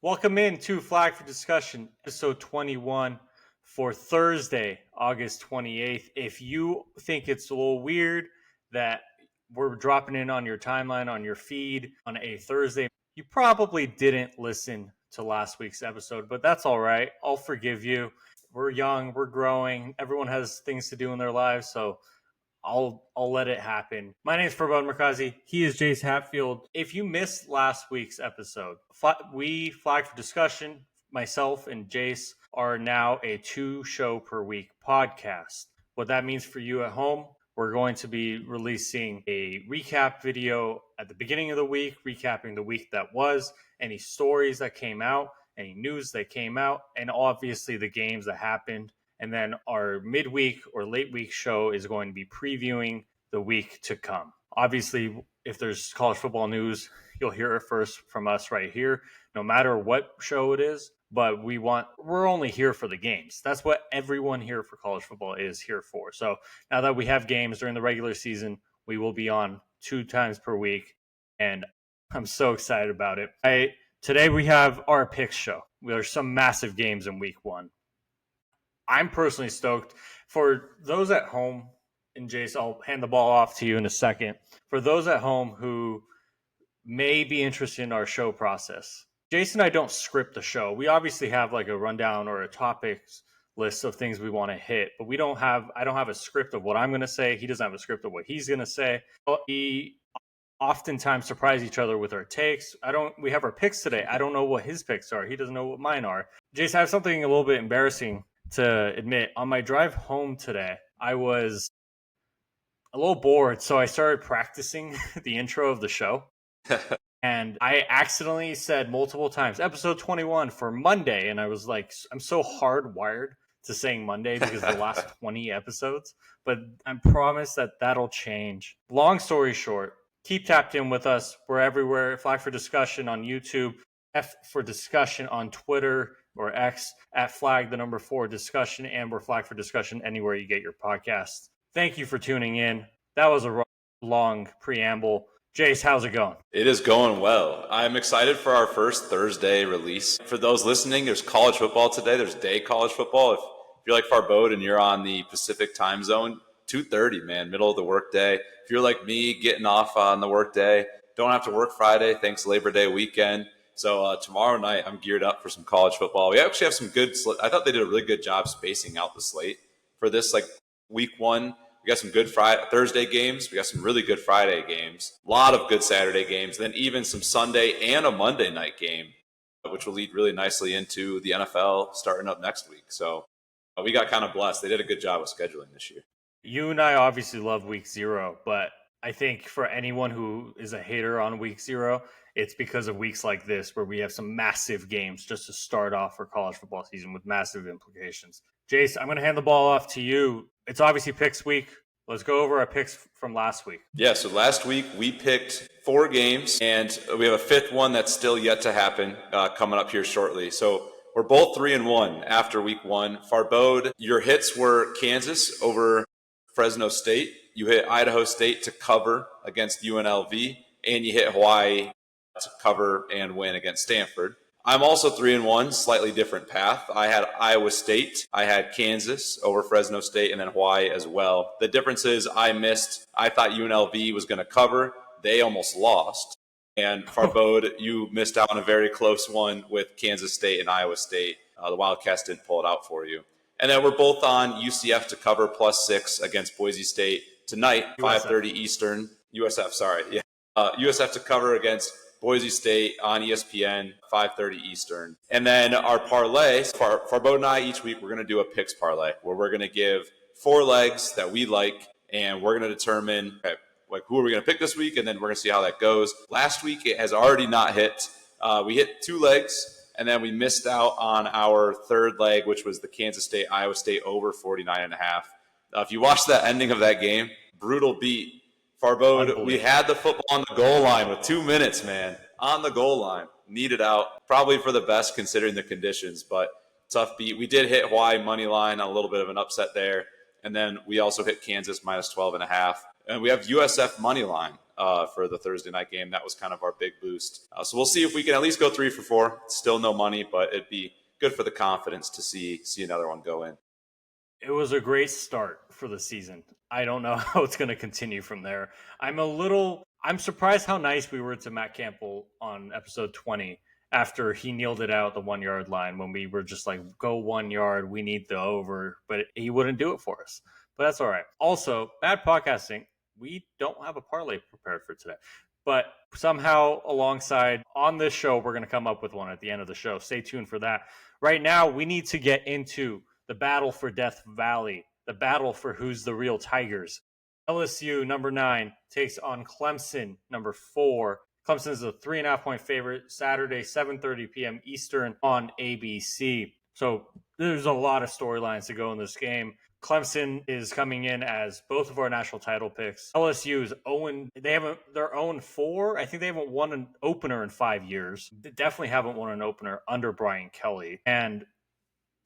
Welcome in to Flag for Discussion, episode 21 for Thursday, August 28th. If you think it's a little weird that we're dropping in on your timeline, on your feed on a Thursday, you probably didn't listen to last week's episode, but that's all right. I'll forgive you. We're young, we're growing, everyone has things to do in their lives, so I'll let it happen. My name is Farbod Merkazi. He is Jace Hatfield. If you missed last week's episode, we Flag for Discussion, myself and Jace, are now a 2-show per week podcast. What that means for you at home, we're going to be releasing a recap video at the beginning of the week, recapping the week that was, any stories that came out, any news that came out, and obviously the games that happened. And then our midweek or late week show is going to be previewing the week to come. Obviously, if there's college football news, you'll hear it first from us right here, no matter what show it is. But we're only here for the games. That's what everyone here for college football is here for. So now that we have games during the regular season, we will be on 2 times per week. And I'm so excited about it. Today we have our picks show. There's some massive games in week 1. I'm personally stoked. For those at home, and Jace, I'll hand the ball off to you in a second. For those at home who may be interested in our show process, Jason and I don't script the show. We obviously have like a rundown or a topics list of things we want to hit, but I don't have a script of what I'm going to say. He doesn't have a script of what he's going to say. We oftentimes surprise each other with our takes. We have our picks today. I don't know what his picks are. He doesn't know what mine are. Jason, I have something a little bit embarrassing to admit. On my drive home today, I was a little bored, so I started practicing the intro of the show. And I accidentally said multiple times, episode 21 for Monday. And I was like, I'm so hardwired to saying Monday because of the last 20 episodes. But I promise that that'll change. Long story short, keep tapped in with us. We're everywhere. Flag for Discussion on YouTube, F for Discussion on Twitter or X, at flag4 discussion, and we're Flag for Discussion anywhere you get your podcasts. Thank you for tuning in. That was a long preamble. Jace, how's it going? It is going well. I'm excited for our first Thursday release. For those listening, there's college football today. There's day college football. If you're like Farbod and you're on the Pacific time zone, 2:30, man, middle of the workday. If you're like me, getting off on the workday, don't have to work Friday, thanks Labor Day weekend. So tomorrow night, I'm geared up for some college football. We actually have some good I thought they did a really good job spacing out the slate for this, like week 1. We got some good Thursday games. We got some really good Friday games. A lot of good Saturday games. Then even some Sunday and a Monday night game, which will lead really nicely into the NFL starting up next week. So we got kind of blessed. They did a good job of scheduling this year. You and I obviously love week 0, but I think for anyone who is a hater on week 0, it's because of weeks like this where we have some massive games just to start off for college football season with massive implications. Jace, I'm going to hand the ball off to you. It's obviously picks week. Let's go over our picks from last week. Yeah, so last week we picked 4 games, and we have a 5th one that's still yet to happen coming up here shortly. So we're both 3-1 after week 1. Farbod, your hits were Kansas over Fresno State. You hit Idaho State to cover against UNLV, and you hit Hawaii to cover and win against Stanford. I'm also 3-1, slightly different path. I had Iowa State, I had Kansas over Fresno State, and then Hawaii as well. The difference is I thought UNLV was going to cover. They almost lost. And Farbod, you missed out on a very close one with Kansas State and Iowa State. The Wildcats didn't pull it out for you. And then we're both on UCF to cover +6 against Boise State tonight, 5:30 Eastern. USF to cover against Boise State on ESPN, 5:30 Eastern. And then our parlay, Farbod and I, each week, we're going to do a picks parlay where we're going to give 4 legs that we like, and we're going to determine who are we going to pick this week, and then we're going to see how that goes. Last week, it has already not hit. We hit 2 legs, and then we missed out on our 3rd leg, which was the Kansas State, Iowa State over 49.5. If you watch that ending of that game, brutal beat. Farbod, we had the football on the goal line with 2 minutes, man. On the goal line. Needed out. Probably for the best considering the conditions, but tough beat. We did hit Hawaii money line on a little bit of an upset there. And then we also hit Kansas -12.5. And we have USF money line for the Thursday night game. That was kind of our big boost. So we'll see if we can at least go 3 for 4. Still no money, but it'd be good for the confidence to see another one go in. It was a great start for the season. I don't know how it's going to continue from there. I'm surprised how nice we were to Matt Campbell on episode 20 after he kneeled it out the 1 yard line when we were just like, go 1 yard, we need the over, but he wouldn't do it for us. But that's all right. Also, bad podcasting. We don't have a parlay prepared for today. But somehow alongside on this show, we're going to come up with one at the end of the show. Stay tuned for that. Right now, we need to get into the battle for Death Valley, the battle for who's the real Tigers. LSU, number 9, takes on Clemson, number 4. Clemson is a 3.5-point favorite, Saturday, 7:30 p.m. Eastern on ABC. So there's a lot of storylines to go in this game. Clemson is coming in as both of our national title picks. LSU is 0. They're 0-4. I think they haven't won an opener in 5 years. They definitely haven't won an opener under Brian Kelly. And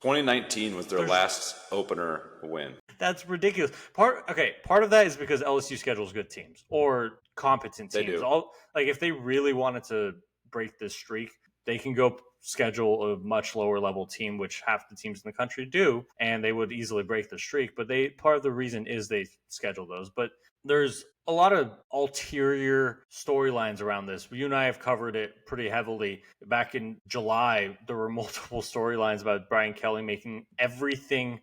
2019 was their last opener win. That's ridiculous. Part of that is because LSU schedules good teams or competent teams. They do. If they really wanted to break this streak, they can go schedule a much lower level team, which half the teams in the country do, and they would easily break the streak. But part of the reason is they schedule those. But there's a lot of ulterior storylines around this. You and I have covered it pretty heavily. Back in July, there were multiple storylines about Brian Kelly making everything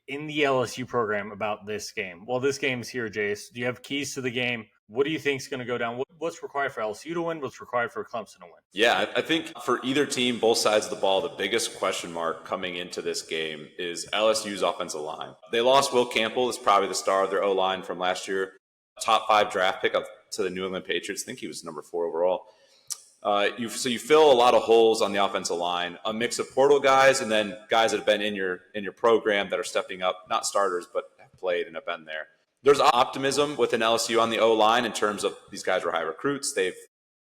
in the LSU program about this game. Well, this game's here, Jace. Do you have keys to the game? What do you think is going to go down? What's required for LSU to win? What's required for Clemson to win? Yeah, I think for either team, both sides of the ball, the biggest question mark coming into this game is LSU's offensive line. They lost Will Campbell. It's probably the star of their O-line from last year. Top 5 draft pick up to the New England Patriots. I think he was number 4 overall. You fill a lot of holes on the offensive line, a mix of portal guys and then guys that have been in your program that are stepping up, not starters, but have played and have been there. There's optimism within LSU on the O-line in terms of these guys were high recruits. They've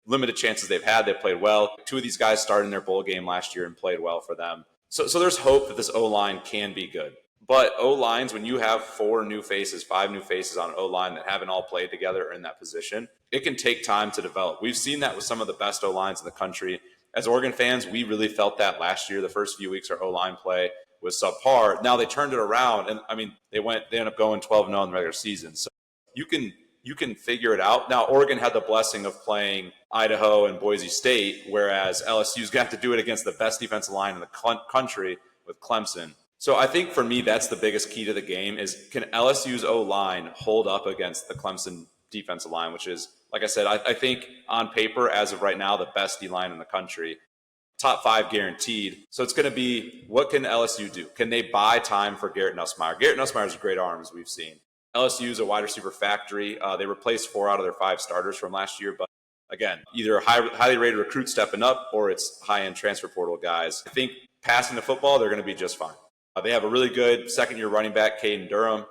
limited chances they've had. They've played well. 2 of these guys started in their bowl game last year and played well for them. So there's hope that this O-line can be good. But O-lines, when you have 4 new faces, 5 new faces on an O-line that haven't all played together or in that position, it can take time to develop. We've seen that with some of the best O-lines in the country. As Oregon fans, we really felt that last year. The first few weeks, our O-line play was subpar. Now they turned it around, and I mean, they ended up going 12-0 in the regular season. So you can figure it out. Now, Oregon had the blessing of playing Idaho and Boise State, whereas LSU's got to do it against the best defensive line in the country with Clemson. So I think for me, that's the biggest key to the game is can LSU's O-line hold up against the Clemson defensive line, which is, like I said, I think on paper, as of right now, the best D-line in the country. Top 5 guaranteed. So it's going to be, what can LSU do? Can they buy time for Garrett Nussmeier? Garrett Nussmeier is a great arm, as we've seen. LSU is a wide receiver factory. They replaced 4 out of their 5 starters from last year. But again, either a highly rated recruit stepping up or it's high-end transfer portal guys. I think passing the football, they're going to be just fine. They have a really good second-year running back, Caden Durham,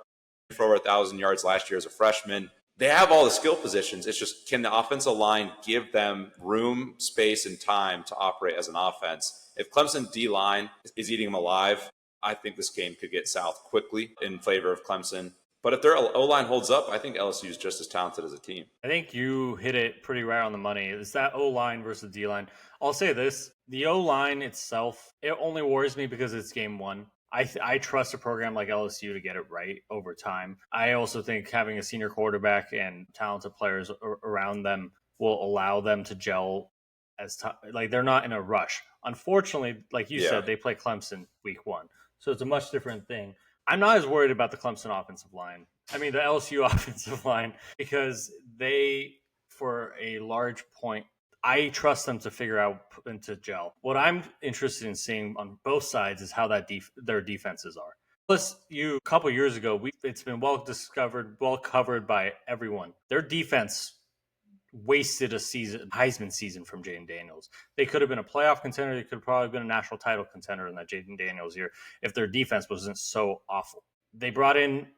for over 1,000 yards last year as a freshman. They have all the skill positions. It's just, can the offensive line give them room, space, and time to operate as an offense? If Clemson D-line is eating them alive, I think this game could get south quickly in favor of Clemson. But if their O-line holds up, I think LSU is just as talented as a team. I think you hit it pretty right on the money. Is that O-line versus D-line? I'll say this. The O-line itself, it only worries me because it's game 1. I trust a program like LSU to get it right over time. I also think having a senior quarterback and talented players around them will allow them to gel they're not in a rush. Unfortunately, like you said, they play Clemson week 1. So it's a much different thing. I'm not as worried about the Clemson offensive line. I mean, the LSU offensive line, because they, for a large point, I trust them to figure out and to gel. What I'm interested in seeing on both sides is how their defenses are. Plus, a couple years ago, it's been well covered by everyone. Their defense wasted a Heisman season from Jaden Daniels. They could have been a playoff contender. They could have probably been a national title contender in that Jaden Daniels year if their defense wasn't so awful. They brought in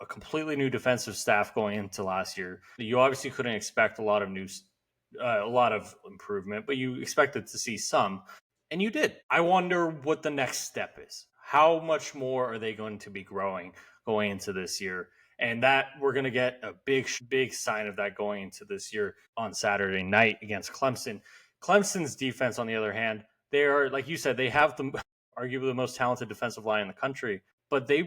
a completely new defensive staff going into last year. You obviously couldn't expect a lot of improvement, but you expected to see some, and you did. I wonder what the next step is. How much more are they going to be growing going into this year? And that we're going to get a big sign of that going into this year on Saturday night against Clemson. Clemson's defense, on the other hand, they are, like you said, they have arguably the most talented defensive line in the country, but they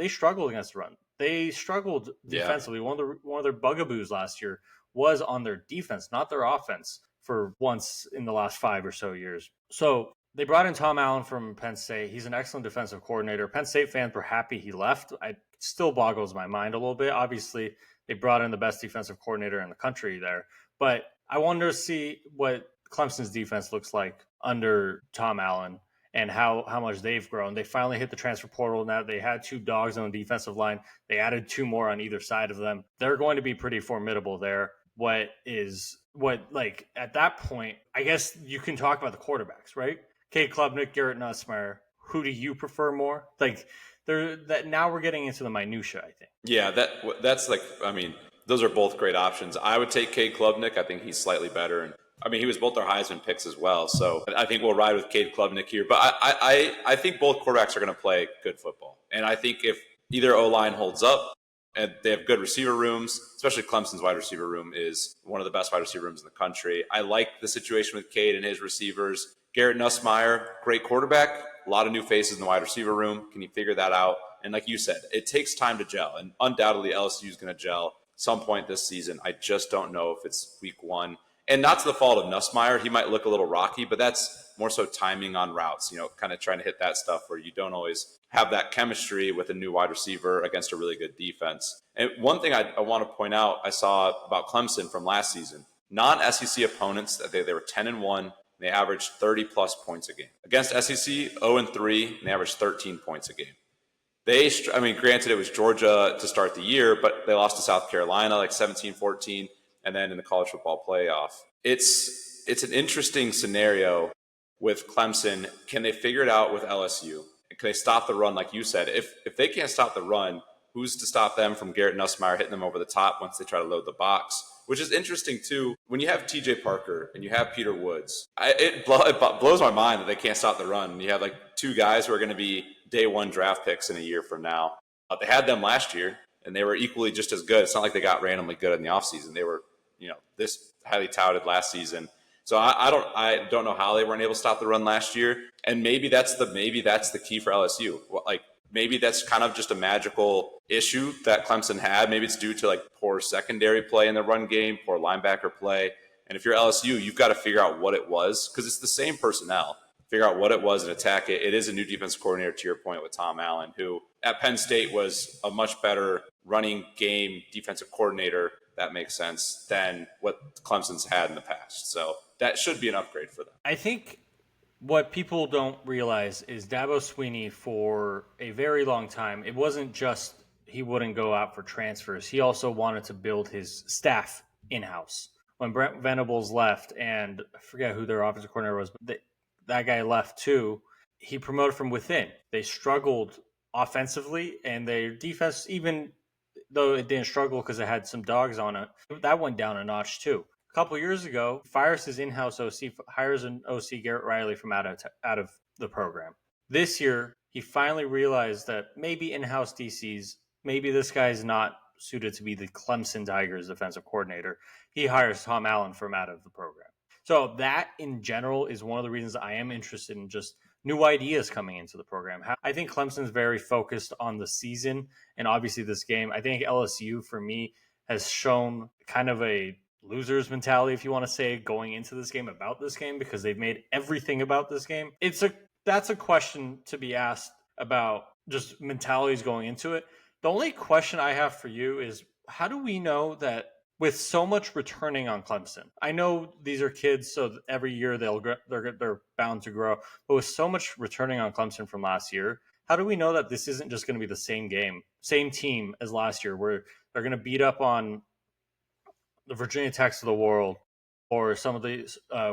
struggled against the run. They struggled defensively. Yeah. One of their bugaboos last year was on their defense, not their offense, for once in the last 5 or so years. So they brought in Tom Allen from Penn State. He's an excellent defensive coordinator. Penn State fans were happy he left. It still boggles my mind a little bit. Obviously, they brought in the best defensive coordinator in the country there. But I wonder to see what Clemson's defense looks like under Tom Allen and how much they've grown. They finally hit the transfer portal now. They had 2 dogs on the defensive line. They added 2 more on either side of them. They're going to be pretty formidable there. At that point, I guess you can talk about the quarterbacks, right? Cade Klubnik, Garrett Nussmeier. Who do you prefer more? Now we're getting into the minutia, I think. Yeah, that's those are both great options. I would take Cade Klubnik. I think he's slightly better, and he was both our Heisman picks as well. So I think we'll ride with Cade Klubnik here. But I think both quarterbacks are going to play good football, and I think if either O-line holds up and they have good receiver rooms, especially Clemson's wide receiver room is one of the best wide receiver rooms in the country. I like the situation with Cade and his receivers. Garrett Nussmeier, great quarterback. A lot of new faces in the wide receiver room. Can you figure that out? And like you said, it takes time to gel. And undoubtedly LSU is going to gel some point this season. I just don't know if it's week 1. And not to the fault of Nussmeier. He might look a little rocky, but that's more so timing on routes, kind of trying to hit that stuff where you don't always have that chemistry with a new wide receiver against a really good defense. And one thing I want to point out, I saw about Clemson from last season, non-SEC opponents, they were 10-1. They averaged 30-plus points a game. Against SEC, 0-3, and they averaged 13 points a game. Granted, it was Georgia to start the year, but they lost to South Carolina 17-14, and then in the college football playoff. It's an interesting scenario with Clemson. Can they figure it out with LSU? Can they stop the run, like you said? If they can't stop the run, who's to stop them from Garrett Nussmeier hitting them over the top once they try to load the box? Which is interesting, too. When you have TJ Parker and you have Peter Woods, it blows my mind that they can't stop the run. You have 2 guys who are going to be day 1 draft picks in a year from now. They had them last year, and they were equally just as good. It's not like they got randomly good in the offseason. They were, this highly touted last season. So I don't know how they weren't able to stop the run last year. And maybe that's the key for LSU. Maybe that's kind of just a magical issue that Clemson had. Maybe it's due to poor secondary play in the run game, poor linebacker play. And if you're LSU, you've got to figure out what it was because it's the same personnel. Figure out what it was and attack it. It is a new defensive coordinator, to your point, with Tom Allen, who at Penn State was a much better running game defensive coordinator, that makes sense, than what Clemson's had in the past. So that should be an upgrade for them. I think what people don't realize is Dabo Swinney, for a very long time, it wasn't just he wouldn't go out for transfers. He also wanted to build his staff in-house. When Brent Venables left, and I forget who their offensive coordinator was, but that guy left too, he promoted from within. They struggled offensively, and their defense, even though it didn't struggle because it had some dogs on it, that went down a notch too. A couple years ago, fires his in-house OC, hires an OC, Garrett Riley, from out of the program. This year, he finally realized that maybe in-house DCs, maybe this guy's not suited to be the Clemson Tigers defensive coordinator. He hires Tom Allen from out of the program. So that, in general, is one of the reasons I am interested in just new ideas coming into the program. I think Clemson's very focused on the season and obviously this game. I think LSU, for me, has shown kind of a loser's mentality, if you want to say, going into this game about this game, because they've made everything about this game. That's a question to be asked about just mentalities going into it. The only question I have for you is, how do we know that with so much returning on Clemson? I know these are kids, so every year they're bound to grow. But with so much returning on Clemson from last year, how do we know that this isn't just going to be the same game, same team as last year, where they're going to beat up on the Virginia Techs of the world or some of the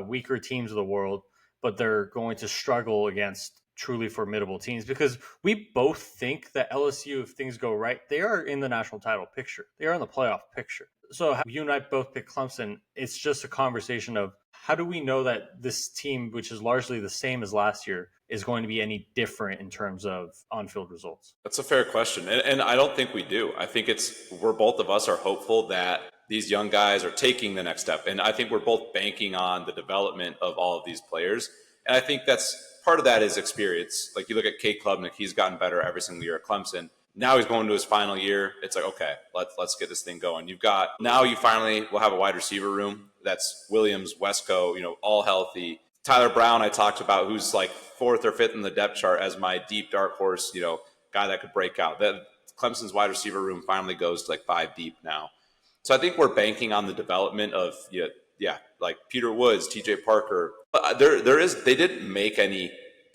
weaker teams of the world, but they're going to struggle against truly formidable teams? Because we both think that LSU, if things go right, they are in the national title picture. They are in the playoff picture. So you and I both pick Clemson. It's just a conversation of how do we know that this team, which is largely the same as last year, is going to be any different in terms of on-field results? That's a fair question. And I don't think we do. I think we're both of us are hopeful that these young guys are taking the next step. And I think we're both banking on the development of all of these players. And I think that's part of that is experience. Like you look at Kate Klubnik, he's gotten better every single year at Clemson. Now he's going to his final year. It's like, okay, let's get this thing going. You finally will have a wide receiver room that's Williams, Wesco, all healthy. Tyler Brown, I talked about, who's like 4th or 5th in the depth chart as my deep dark horse, guy that could break out. That Clemson's wide receiver room finally goes to like 5 deep now. So I think we're banking on the development of, like Peter Woods, TJ Parker. They didn't make any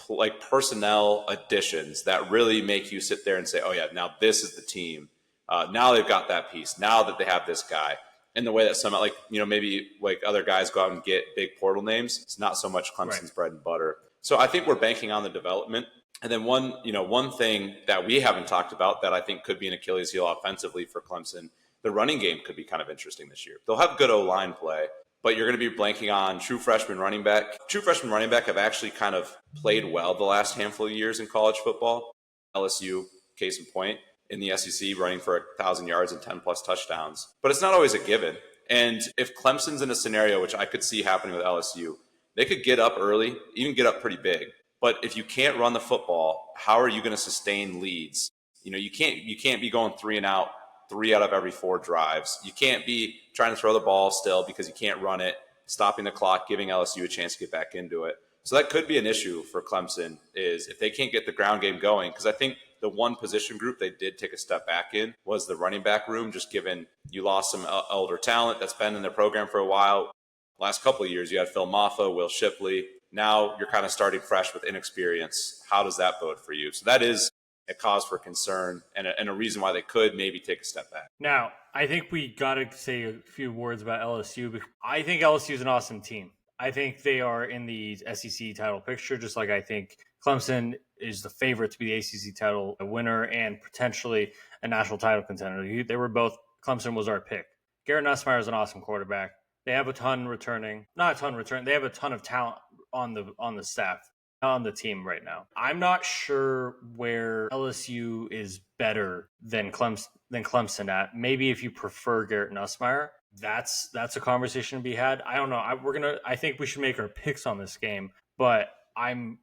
like personnel additions that really make you sit there and say, oh yeah, now this is the team. Now they've got that piece. Now that they have this guy. In the way that some, maybe like other guys go out and get big portal names, it's not so much Clemson's bread and butter. So I think we're banking on the development. And then one thing that we haven't talked about that I think could be an Achilles heel offensively for Clemson, the running game could be kind of interesting this year. They'll have good O-line play, but you're going to be blanking on true freshman running back. True freshman running back have actually kind of played well the last handful of years in college football. LSU, case in point, in the SEC, running for 1,000 yards and 10 plus touchdowns. But it's not always a given. And if Clemson's in a scenario, which I could see happening with LSU, they could get up early, even get up pretty big. But if you can't run the football, how are you going to sustain leads? You can't be going 3 and out 3 out of every 4 drives. You can't be trying to throw the ball still because you can't run it, stopping the clock, giving LSU a chance to get back into it. So that could be an issue for Clemson is if they can't get the ground game going, because I think the one position group they did take a step back in was the running back room, just given you lost some elder talent that's been in their program for a while. Last couple of years, you had Phil Maffa, Will Shipley. Now you're kind of starting fresh with inexperience. How does that bode for you? So that is a cause for concern and a reason why they could maybe take a step back. Now, I think we got to say a few words about LSU. Because I think LSU is an awesome team. I think they are in the SEC title picture, just like I think Clemson is the favorite to be the ACC title winner and potentially a national title contender. They were both, Clemson was our pick. Garrett Nussmeier is an awesome quarterback. They have a ton returning, not a ton returning. They have a ton of talent on the staff, on the team right now. I'm not sure where LSU is better than Clemson at. Maybe if you prefer Garrett Nussmeier, that's a conversation to be had. I don't know. I think we should make our picks on this game, but I'm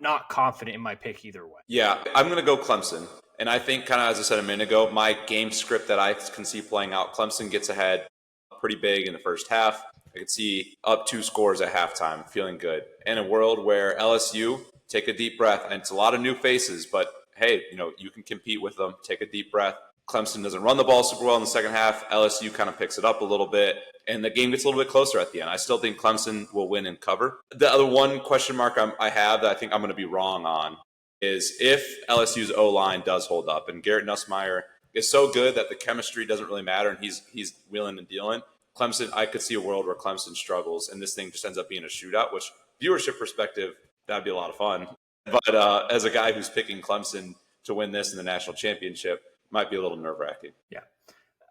not confident in my pick either way. Yeah, I'm going to go Clemson. And I think, kind of as I said a minute ago, my game script that I can see playing out, Clemson gets ahead pretty big in the first half. I could see up 2 scores at halftime, feeling good. In a world where LSU, take a deep breath. And it's a lot of new faces, but hey, you can compete with them. Take a deep breath. Clemson doesn't run the ball super well in the second half. LSU kind of picks it up a little bit, and the game gets a little bit closer at the end. I still think Clemson will win and cover. The other one question mark I have that I think I'm going to be wrong on is if LSU's O-line does hold up, and Garrett Nussmeier is so good that the chemistry doesn't really matter, and he's wheeling and dealing. Clemson, I could see a world where Clemson struggles, and this thing just ends up being a shootout, which viewership perspective, that'd be a lot of fun. But as a guy who's picking Clemson to win this in the national championship, might be a little nerve-wracking. Yeah.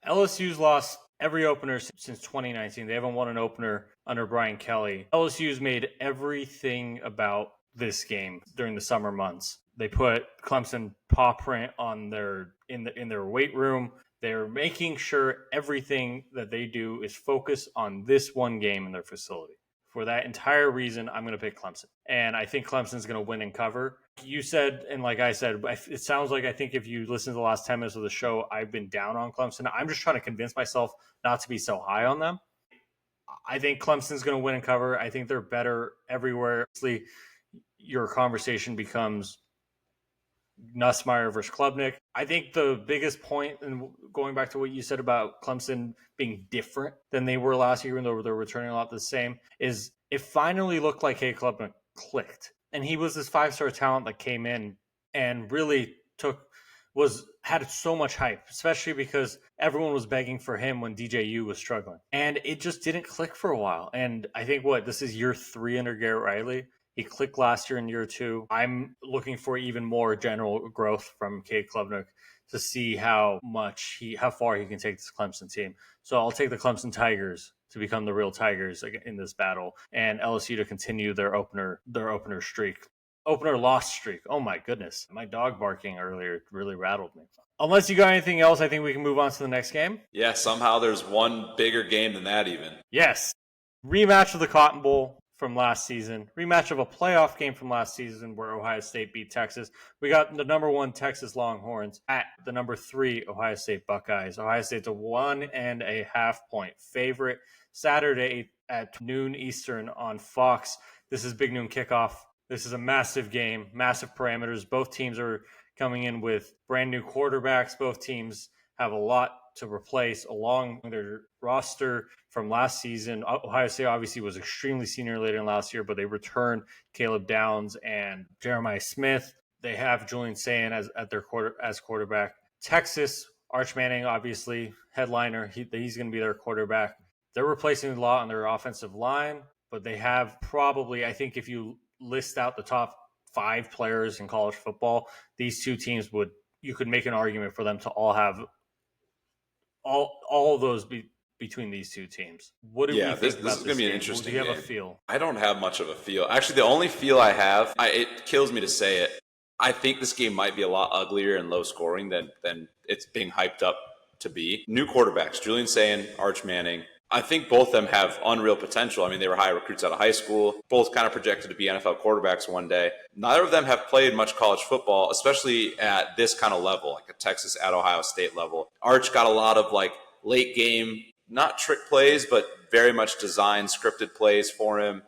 LSU's lost every opener since 2019. They haven't won an opener under Brian Kelly. LSU's made everything about this game during the summer months. They put Clemson paw print on in their weight room. They're making sure everything that they do is focused on this one game in their facility. For that entire reason, I'm going to pick Clemson. And I think Clemson's going to win and cover. You said, and like I said, it sounds like I think if you listen to the last 10 minutes of the show, I've been down on Clemson. I'm just trying to convince myself not to be so high on them. I think Clemson's going to win and cover. I think they're better everywhere. Obviously, your conversation becomes Nussmeier versus Klubnik. I think the biggest point, and going back to what you said about Clemson being different than they were last year, even though they're returning a lot the same, is it finally looked like Kate Klubnik clicked. And he was this 5-star talent that came in and really had so much hype, especially because everyone was begging for him when DJU was struggling. And it just didn't click for a while. And I think this is year 3 under Garrett Riley. He clicked last year in year 2. I'm looking for even more general growth from Cade Klubnik to see how far he can take this Clemson team. So I'll take the Clemson Tigers to become the real Tigers in this battle, and LSU to continue their opener loss streak. Oh my goodness. My dog barking earlier really rattled me. Unless you got anything else, I think we can move on to the next game. Yeah, somehow there's one bigger game than that even. Yes. Rematch of the Cotton Bowl from last season. Rematch of a playoff game from last season where Ohio State beat Texas. We got the number 1 Texas Longhorns at the number 3 Ohio State Buckeyes. Ohio State's a 1.5 point favorite. Saturday at noon Eastern on Fox. This is Big Noon Kickoff. This is a massive game, massive parameters. Both teams are coming in with brand new quarterbacks. Both teams have a lot to replace along their roster from last season. Ohio State obviously was extremely senior later in last year, but they returned Caleb Downs and Jeremiah Smith. They have Julian Sayin as quarterback. Texas, Arch Manning, obviously, headliner. He's going to be their quarterback. They're replacing a lot on their offensive line, but they have probably, I think if you list out the top 5 players in college football, these two teams you could make an argument for them to all have all of those between these two teams. What do we think this about is going to be an interesting game? Do you have game. a feel? I don't have much of a feel. Actually, the only feel I have, it kills me to say it, I think this game might be a lot uglier and low scoring than it's being hyped up to be. New quarterbacks, Julian Sayin, Arch Manning. I think both of them have unreal potential. I mean, they were high recruits out of high school, both kind of projected to be NFL quarterbacks one day. Neither of them have played much college football, especially at this kind of level, like a Texas at Ohio State level. Arch got a lot of like late game, not trick plays, but very much designed, scripted plays for him.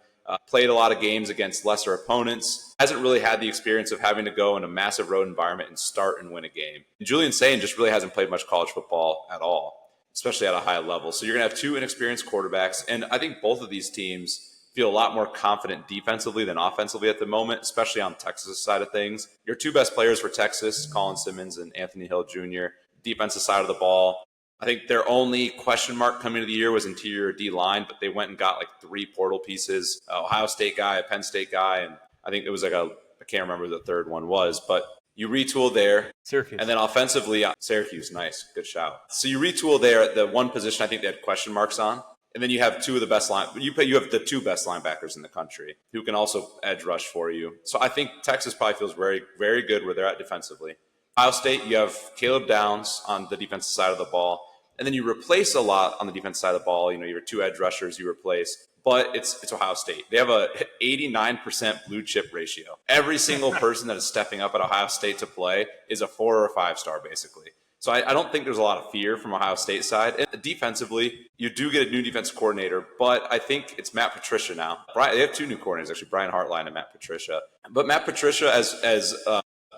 Played a lot of games against lesser opponents. Hasn't really had the experience of having to go in a massive road environment and start and win a game. And Julian Sayin just really hasn't played much college football at all, especially at a high level. So you're going to have 2 inexperienced quarterbacks. And I think both of these teams feel a lot more confident defensively than offensively at the moment, especially on Texas' side of things. Your 2 best players for Texas, Colin Simmons and Anthony Hill Jr., defensive side of the ball. I think their only question mark coming into the year was interior D-line, but they went and got like 3 portal pieces, Ohio State guy, a Penn State guy, and I think it was like I can't remember who the third one was, but you retool there. Syracuse. And then offensively, Syracuse, nice, good shout. So you retool there at the one position I think they had question marks on. And then you have 2 of the best you have the 2 best linebackers in the country who can also edge rush for you. So I think Texas probably feels very, very good where they're at defensively. Ohio State, you have Caleb Downs on the defensive side of the ball. And then you replace a lot on the defensive side of the ball. You know, your 2 edge rushers you replace. But it's Ohio State. They have a 89% blue chip ratio. Every single person that is stepping up at Ohio State to play is a 4 or 5 star, basically. So I don't think there's a lot of fear from Ohio State side. And defensively, you do get a new defensive coordinator, but I think it's Matt Patricia now. They have 2 new coordinators, actually, Brian Hartline and Matt Patricia. But Matt Patricia, as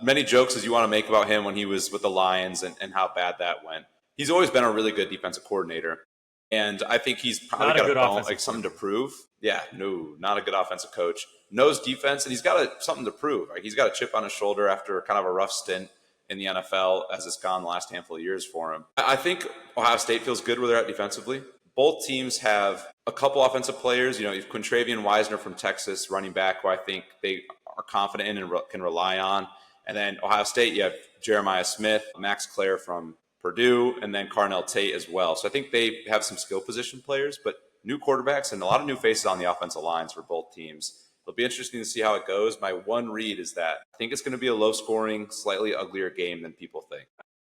many jokes as you want to make about him when he was with the Lions and how bad that went, he's always been a really good defensive coordinator. And I think he's probably got something to prove. Yeah, no, not a good offensive coach. Knows defense, and he's got something to prove. Right? He's got a chip on his shoulder after kind of a rough stint in the NFL as it's gone the last handful of years for him. I think Ohio State feels good where they're at defensively. Both teams have a couple offensive players. You know, you have Quintravian Wisner from Texas, running back, who I think they are confident in and can rely on. And then Ohio State, you have Jeremiah Smith, Max Clare from Purdue, and then Carnell Tate as well. So I think they have some skill position players, but new quarterbacks and a lot of new faces on the offensive lines for both teams. It'll be interesting to see how it goes. My one read is that I think it's going to be a low-scoring, slightly uglier game than people think.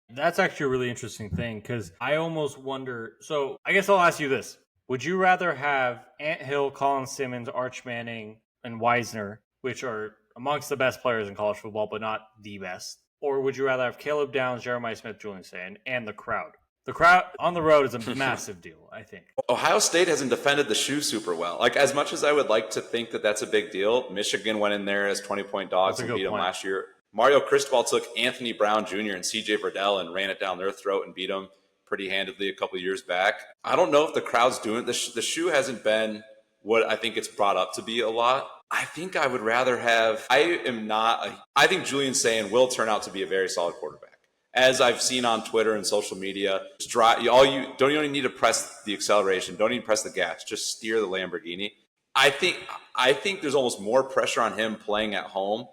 That's actually a really interesting thing because I almost wonder. So I guess I'll ask you this. Would you rather have Ant Hill, Colin Simmons, Arch Manning, and Wisner, which are amongst the best players in college football, but not the best? Or would you rather have Caleb Downs, Jeremiah Smith, Julian Sayin, and the crowd? The crowd on the road is a massive deal, I think. Ohio State hasn't defended the shoe super well. Like, as much as I would like to think that that's a big deal, Michigan went in there as 20-point dogs and beat them last year. Mario Cristobal took Anthony Brown Jr. and C.J. Verdell and ran it down their throat and beat them pretty handedly a couple of years back. I don't know if the crowd's doing it. The shoe hasn't been what I think it's brought up to be a lot. I think I would rather have – I think Julian Sayin will turn out to be a very solid quarterback. As I've seen on Twitter and social media, you don't even need to press the acceleration. Don't even press the gas. Just steer the Lamborghini. I think there's almost more pressure on him playing at home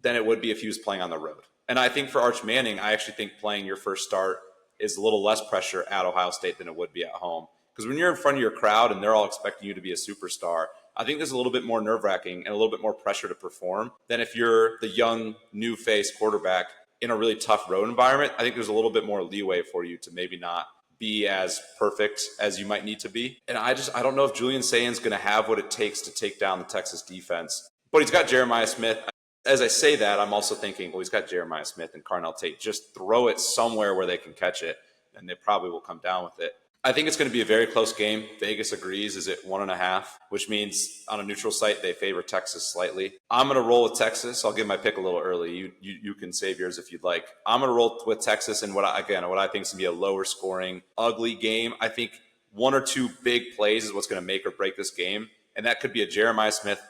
than it would be if he was playing on the road. And I think for Arch Manning, I actually think playing your first start is a little less pressure at Ohio State than it would be at home. Because when you're in front of your crowd and they're all expecting you to be a superstar, I think there's a little bit more nerve-wracking and a little bit more pressure to perform than if you're the young, new-face quarterback in a really tough road environment. I think there's a little bit more leeway for you to maybe not be as perfect as you might need to be. And I don't know if Julian Sayin's going to have what it takes to take down the Texas defense. But he's got Jeremiah Smith. As I say that, I'm also thinking, well, he's got Jeremiah Smith and Carnell Tate. Just throw it somewhere where they can catch it, and they probably will come down with it. I think it's going to be a very close game. Vegas agrees is at 1.5, which means on a neutral site, they favor Texas slightly. I'm going to roll with Texas. I'll give my pick a little early. You can save yours if you'd like. I'm going to roll with Texas and what I think is going to be a lower scoring, ugly game. I think one or two big plays is what's going to make or break this game. And that could be a Jeremiah Smith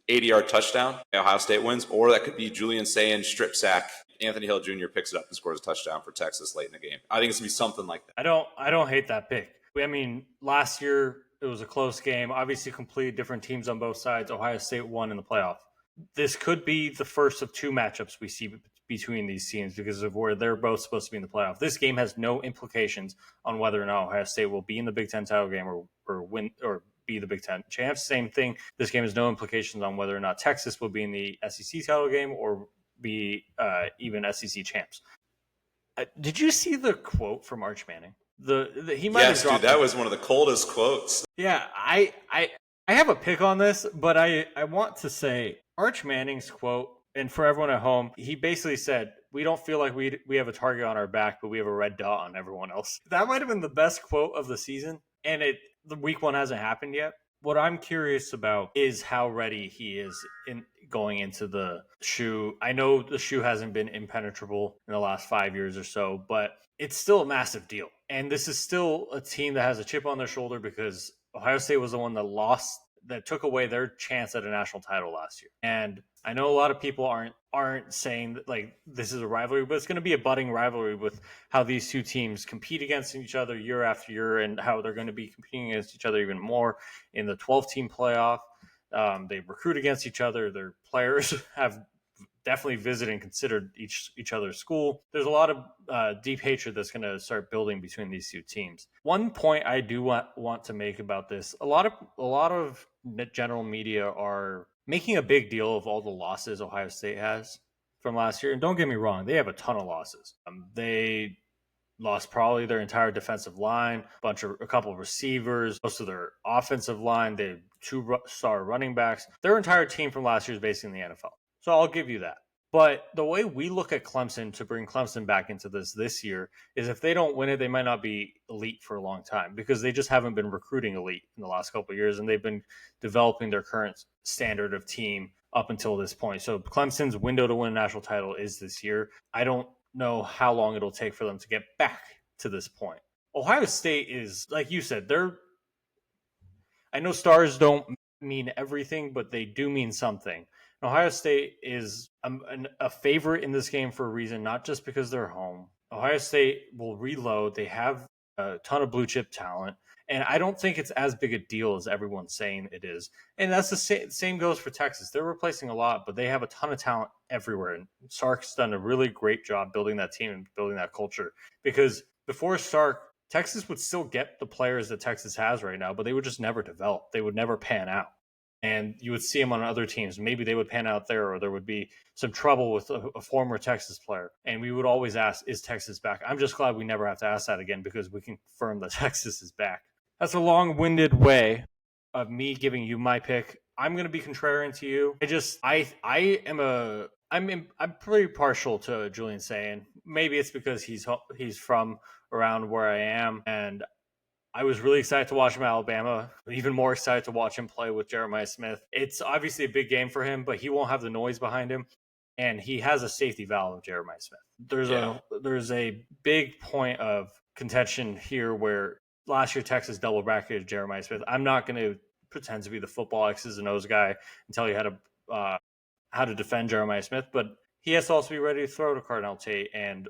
80-yard touchdown. Ohio State wins. Or that could be Julian Sayin strip sack. Anthony Hill Jr. picks it up and scores a touchdown for Texas late in the game. I think it's going to be something like that. I don't hate that pick. I mean, last year it was a close game. Obviously, completely different teams on both sides. Ohio State won in the playoff. This could be the first of two matchups we see between these teams because of where they're both supposed to be in the playoff. This game has no implications on whether or not Ohio State will be in the Big Ten title game or win or be the Big Ten champs. Same thing. This game has no implications on whether or not Texas will be in the SEC title game or be even SEC champs. Did you see the quote from Arch Manning? He might have dropped that was one of the coldest quotes. Yeah, I have a pick on this, but I want to say Arch Manning's quote, and for everyone at home, he basically said, "We don't feel like we have a target on our back, but we have a red dot on everyone else." That might have been the best quote of the season, and the week one hasn't happened yet. What I'm curious about is how ready he is in going into the shoe. I know the shoe hasn't been impenetrable in the last 5 years or so, but it's still a massive deal. And this is still a team that has a chip on their shoulder because Ohio State was the one that took away their chance at a national title last year. And I know a lot of people aren't saying that like this is a rivalry, but it's going to be a budding rivalry with how these two teams compete against each other year after year and how they're going to be competing against each other even more in the 12-team playoff. They recruit against each other. Their players have definitely visited and considered each other's school. There's a lot of deep hatred that's going to start building between these two teams. One point I do want to make about this: a lot of general media are making a big deal of all the losses Ohio State has from last year. And don't get me wrong, they have a ton of losses. They lost probably their entire defensive line, a couple of receivers, most of their offensive line. They have 2-star running backs. Their entire team from last year is basically in the NFL. So I'll give you that. But the way we look at Clemson to bring Clemson back into this year is if they don't win it, they might not be elite for a long time because they just haven't been recruiting elite in the last couple of years, and they've been developing their current standard of team up until this point. So Clemson's window to win a national title is this year. I don't know how long it'll take for them to get back to this point. Ohio State is, like you said, I know stars don't mean everything, but they do mean something. Ohio State is a favorite in this game for a reason, not just because they're home. Ohio State will reload. They have a ton of blue chip talent, and I don't think it's as big a deal as everyone's saying it is. And that's the same goes for Texas. They're replacing a lot, but they have a ton of talent everywhere. And Sark's done a really great job building that team and building that culture. Because before Sark, Texas would still get the players that Texas has right now, but they would just never develop. They would never pan out. And you would see them on other teams. Maybe they would pan out there, or there would be some trouble with a former Texas player. And we would always ask, is Texas back? I'm just glad we never have to ask that again because we can confirm that Texas is back. That's a long-winded way of me giving you my pick. I'm going to be contrarian to you. I'm pretty partial to Julian Sayin. Maybe it's because he's from around where I am, and I was really excited to watch him at Alabama, even more excited to watch him play with Jeremiah Smith. It's obviously a big game for him, but he won't have the noise behind him, and he has a safety valve of Jeremiah Smith. There's a big point of contention here where last year Texas double bracketed Jeremiah Smith. I'm not going to pretend to be the football X's and O's guy and tell you how to defend Jeremiah Smith, but he has to also be ready to throw to Carnell Tate and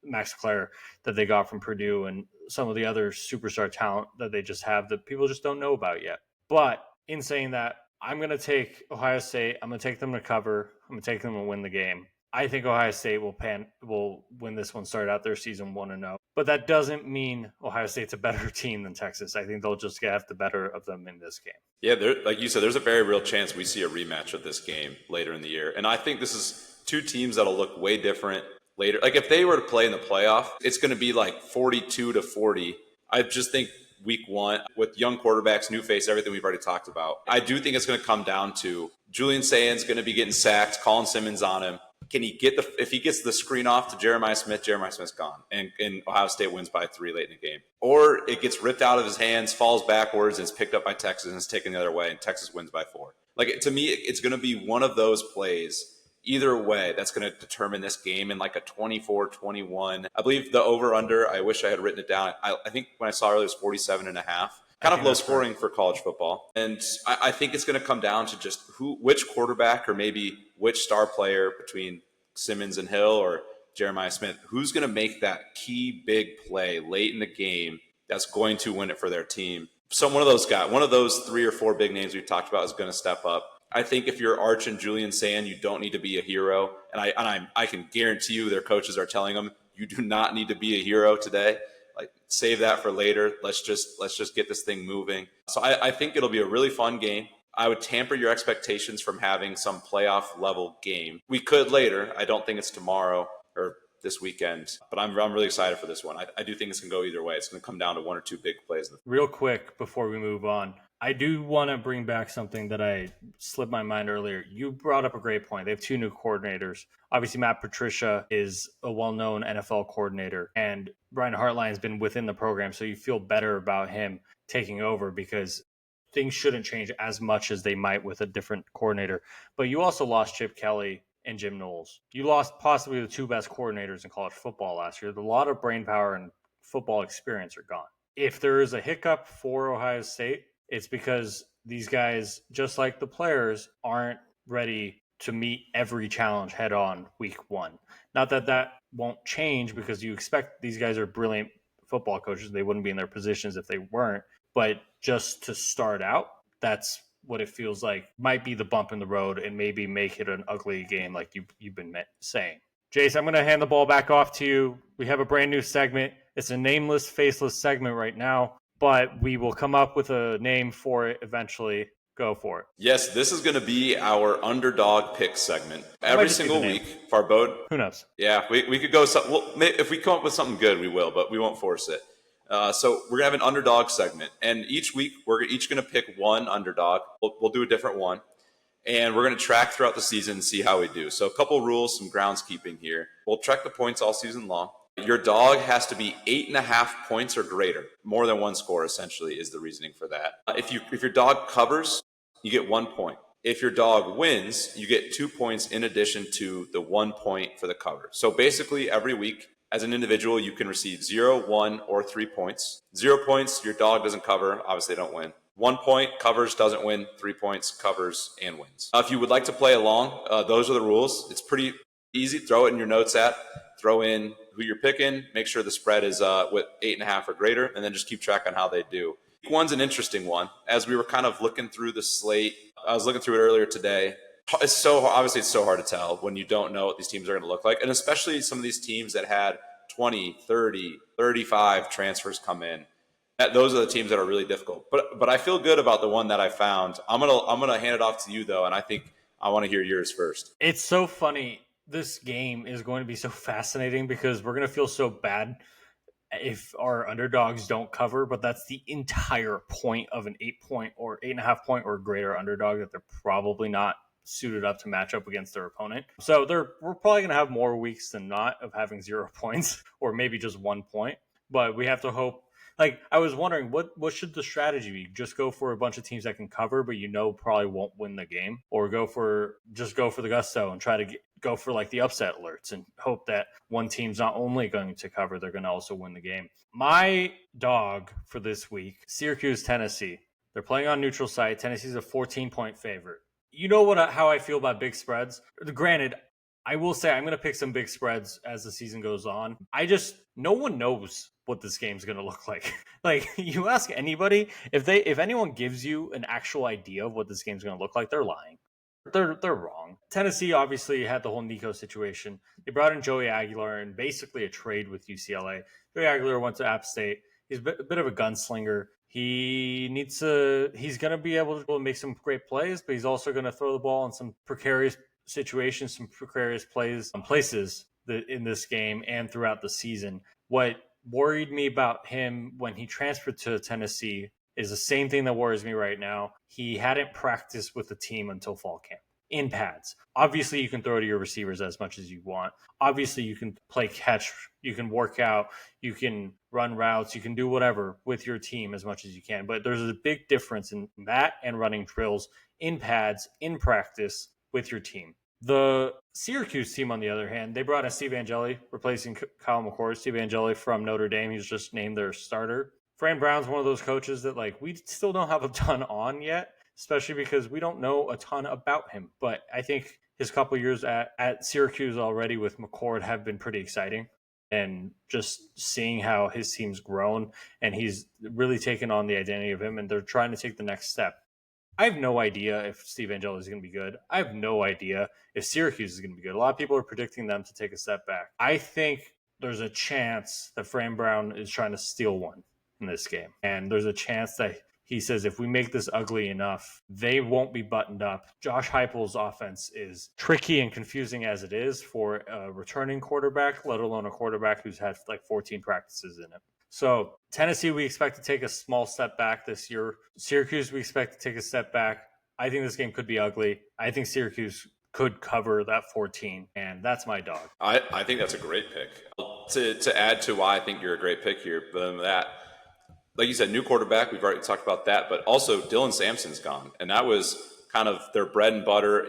Max Clare that they got from Purdue and some of the other superstar talent that they just have that people just don't know about yet. But in saying that, I'm going to take Ohio State. I'm going to take them to cover. I'm going to take them to win the game. I think Ohio State will win this one, start out their season 1-0. But that doesn't mean Ohio State's a better team than Texas. I think they'll just have the better of them in this game. Yeah, like you said, there's a very real chance we see a rematch of this game later in the year. And I think this is two teams that'll look way different later. Like if they were to play in the playoff, it's going to be like 42-40. I just think week one with young quarterbacks, new face, everything we've already talked about. I do think it's going to come down to Julian Sayin's going to be getting sacked, Colin Simmons on him. Can he get if he gets the screen off to Jeremiah Smith's gone. And Ohio State wins by 3 late in the game. Or it gets ripped out of his hands, falls backwards, and is picked up by Texas and is taken the other way, and Texas wins by 4. Like, to me, it's going to be one of those plays either way that's going to determine this game in like a 24-21. I believe the over-under, I wish I had written it down. I think when I saw earlier it was 47.5. Kind of low scoring for college football. And I think it's going to come down to just which quarterback or maybe which star player between Simmons and Hill or Jeremiah Smith, who's going to make that key big play late in the game that's going to win it for their team. So one of those guys, one of those 3 or 4 big names we've talked about is going to step up. I think if you're Arch and Julian Sayin, you don't need to be a hero. And I can guarantee you their coaches are telling them, you do not need to be a hero today. Like, save that for later. Let's just get this thing moving. So I think it'll be a really fun game. I would tamper your expectations from having some playoff level game. We could later. I don't think it's tomorrow or this weekend, but I'm really excited for this one. I do think it's going to go either way. It's going to come down to 1 or 2 big plays. Real quick before we move on, I do want to bring back something that I slipped my mind earlier. You brought up a great point. They have 2 new coordinators. Obviously, Matt Patricia is a well-known NFL coordinator, and Brian Hartline has been within the program, so you feel better about him taking over because things shouldn't change as much as they might with a different coordinator. But you also lost Chip Kelly and Jim Knowles. You lost possibly the 2 best coordinators in college football last year. A lot of brain power and football experience are gone. If there is a hiccup for Ohio State, it's because these guys, just like the players, aren't ready to meet every challenge head on week 1. Not that that won't change because you expect these guys are brilliant football coaches. They wouldn't be in their positions if they weren't. But just to start out, that's what it feels like might be the bump in the road and maybe make it an ugly game like you've been saying. Jace, I'm going to hand the ball back off to you. We have a brand new segment. It's a nameless, faceless segment right now, but we will come up with a name for it eventually. Go for it. Yes, this is going to be our underdog pick segment. Every single week, Farbode. Who knows? Yeah, we could go. Well, if we come up with something good, we will, but we won't force it. So we're going to have an underdog segment. And each week, we're each going to pick one underdog. We'll do a different one. And we're going to track throughout the season and see how we do. So a couple rules, some groundskeeping here. We'll track the points all season long. Your dog has to be 8.5 points or greater. More than one score, essentially, is the reasoning for that. If your dog covers, you get 1 point. If your dog wins, you get 2 points in addition to the 1 point for the cover. So basically, every week, as an individual, you can receive 0, 1, or 3 points. 0 points, your dog doesn't cover. Obviously, they don't win. 1 point, covers, doesn't win. 3 points, covers, and wins. If you would like to play along, those are the rules. It's pretty easy. Throw it in your notes app. Throw in who you're picking. Make sure the spread is with 8.5 or greater, and then just keep track on how they do. Week one's an interesting one. As we were kind of looking through the slate, I was looking through it earlier today. It's so hard to tell when you don't know what these teams are going to look like, and especially some of these teams that had 20, 30, 35 transfers come in. Those are the teams that are really difficult. But I feel good about the one that I found. I'm gonna hand it off to you though, and I think I want to hear yours first. It's so funny. This game is going to be so fascinating because we're going to feel so bad if our underdogs don't cover, but that's the entire point of an 8-point or 8.5 point or greater underdog, that they're probably not suited up to match up against their opponent. So we're probably going to have more weeks than not of having 0 points or maybe just 1 point, but we have to hope. Like, I was wondering, what should the strategy be? Just go for a bunch of teams that can cover, but probably won't win the game, or go for the gusto and try to go for like the upset alerts and hope that one team's not only going to cover, they're going to also win the game. My dog for this week, Syracuse, Tennessee. They're playing on neutral site. Tennessee's a 14-point favorite. You know how I feel about big spreads. Granted, I will say I'm going to pick some big spreads as the season goes on. No one knows what this game's going to look like. Like, you ask anybody, if anyone gives you an actual idea of what this game's going to look like, they're lying. They're wrong. Tennessee obviously had the whole Nico situation. They brought in Joey Aguilar in basically a trade with UCLA. Joey Aguilar went to App State. He's a bit of a gunslinger. He's going to be able to make some great plays, but he's also going to throw the ball in some precarious situations, some precarious places in this game and throughout the season. What worried me about him when he transferred to Tennessee is the same thing that worries me right now. He hadn't practiced with the team until fall camp in pads. Obviously, you can throw to your receivers as much as you want. Obviously, you can play catch, you can work out, you can run routes, you can do whatever with your team as much as you can. But there's a big difference in that and running drills in pads, in practice with your team. The Syracuse team, on the other hand, they brought in Steve Angeli, replacing Kyle McCord. Steve Angeli from Notre Dame, he's just named their starter. Fran Brown's one of those coaches that, like, we still don't have a ton on yet, especially because we don't know a ton about him. But I think his couple years at Syracuse already with McCord have been pretty exciting. And just seeing how his team's grown and he's really taken on the identity of him, and they're trying to take the next step. I have no idea if Steve Angeli is going to be good. I have no idea if Syracuse is going to be good. A lot of people are predicting them to take a step back. I think there's a chance that Fran Brown is trying to steal one in this game. And there's a chance that he says, if we make this ugly enough, they won't be buttoned up. Josh Heupel's offense is tricky and confusing as it is for a returning quarterback, let alone a quarterback who's had like 14 practices in it. So Tennessee, we expect to take a small step back this year. Syracuse, we expect to take a step back. I think this game could be ugly. I think Syracuse could cover that 14, and that's my dog. I think that's a great pick. To add to why I think you're a great pick here, but than that, like you said, new quarterback, we've already talked about that, but also Dylan Sampson's gone, and that was kind of their bread and butter.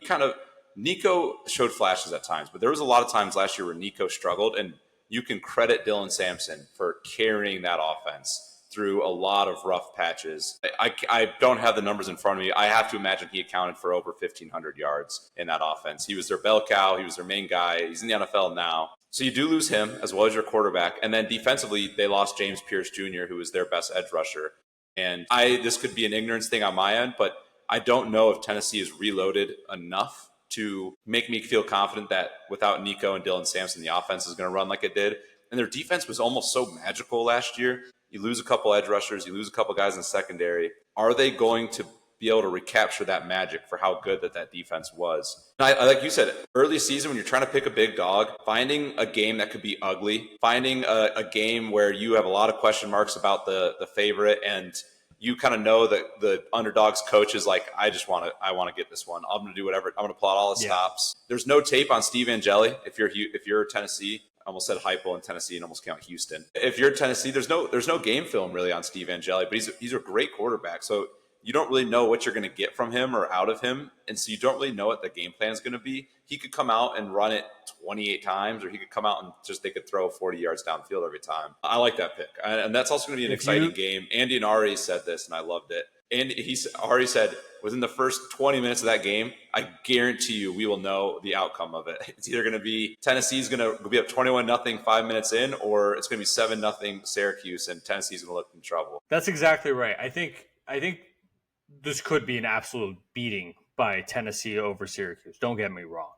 Nico showed flashes at times, but there was a lot of times last year where Nico struggled, and you can credit Dylan Sampson for carrying that offense through a lot of rough patches. I don't have the numbers in front of me. I have to imagine he accounted for over 1,500 yards in that offense. He was their bell cow. He was their main guy. He's in the NFL now. So you do lose him as well as your quarterback. And then defensively, they lost James Pierce Jr., who was their best edge rusher. And this could be an ignorance thing on my end, but I don't know if Tennessee is reloaded enough to make me feel confident that without Nico and Dylan Sampson, the offense is going to run like it did. And their defense was almost so magical last year. You lose a couple edge rushers, you lose a couple guys in the secondary. Are they going to be able to recapture that magic for how good that defense was? I like you said, early season, when you're trying to pick a big dog, finding a game that could be ugly, finding a game where you have a lot of question marks about the favorite, and you kind of know that the underdog's coach is like, I want to get this one. I'm going to do whatever. I'm going to plot all the stops. There's no tape on Steve Angeli. If you're Tennessee, I almost said Heupel in Tennessee and almost count Houston. If you're Tennessee, there's no game film really on Steve Angeli, but he's a great quarterback. So you don't really know what you're going to get from him or out of him. And so you don't really know what the game plan is going to be. He could come out and run it 28 times, or he could come out and they could throw 40 yards downfield every time. I like that pick. And that's also going to be an exciting game. Andy and Ari said this, and I loved it. And Ari said, within the first 20 minutes of that game, I guarantee you we will know the outcome of it. It's either going to be Tennessee's going to be up 21-0 5 minutes in, or it's going to be 7-0 Syracuse, and Tennessee's going to look in trouble. That's exactly right. I think this could be an absolute beating by Tennessee over Syracuse. Don't get me wrong.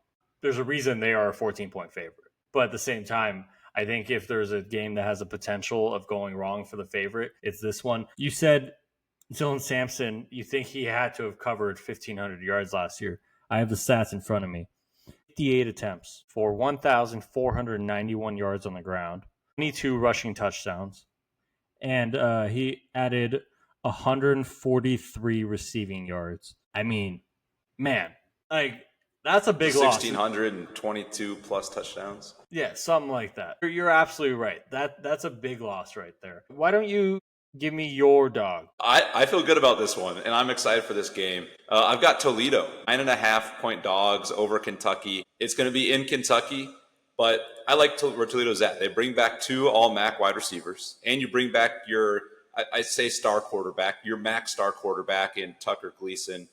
There's a reason they are a 14-point favorite. But at the same time, I think if there's a game that has a potential of going wrong for the favorite, it's this one. You said Dylan Sampson, you think he had to have covered 1,500 yards last year. I have the stats in front of me. 58 attempts for 1,491 yards on the ground, 22 rushing touchdowns, and he added 143 receiving yards. I mean, man, like, that's a big loss. 1,622 plus touchdowns. Yeah, something like that. You're absolutely right. That's a big loss right there. Why don't you give me your dog? I feel good about this one, and I'm excited for this game. I've got Toledo, 9.5-point dogs over Kentucky. It's going to be in Kentucky, but I like where Toledo's at. They bring back 2 all-MAC wide receivers, and you bring back your, I say star quarterback, your MAC star quarterback in Tucker Gleason.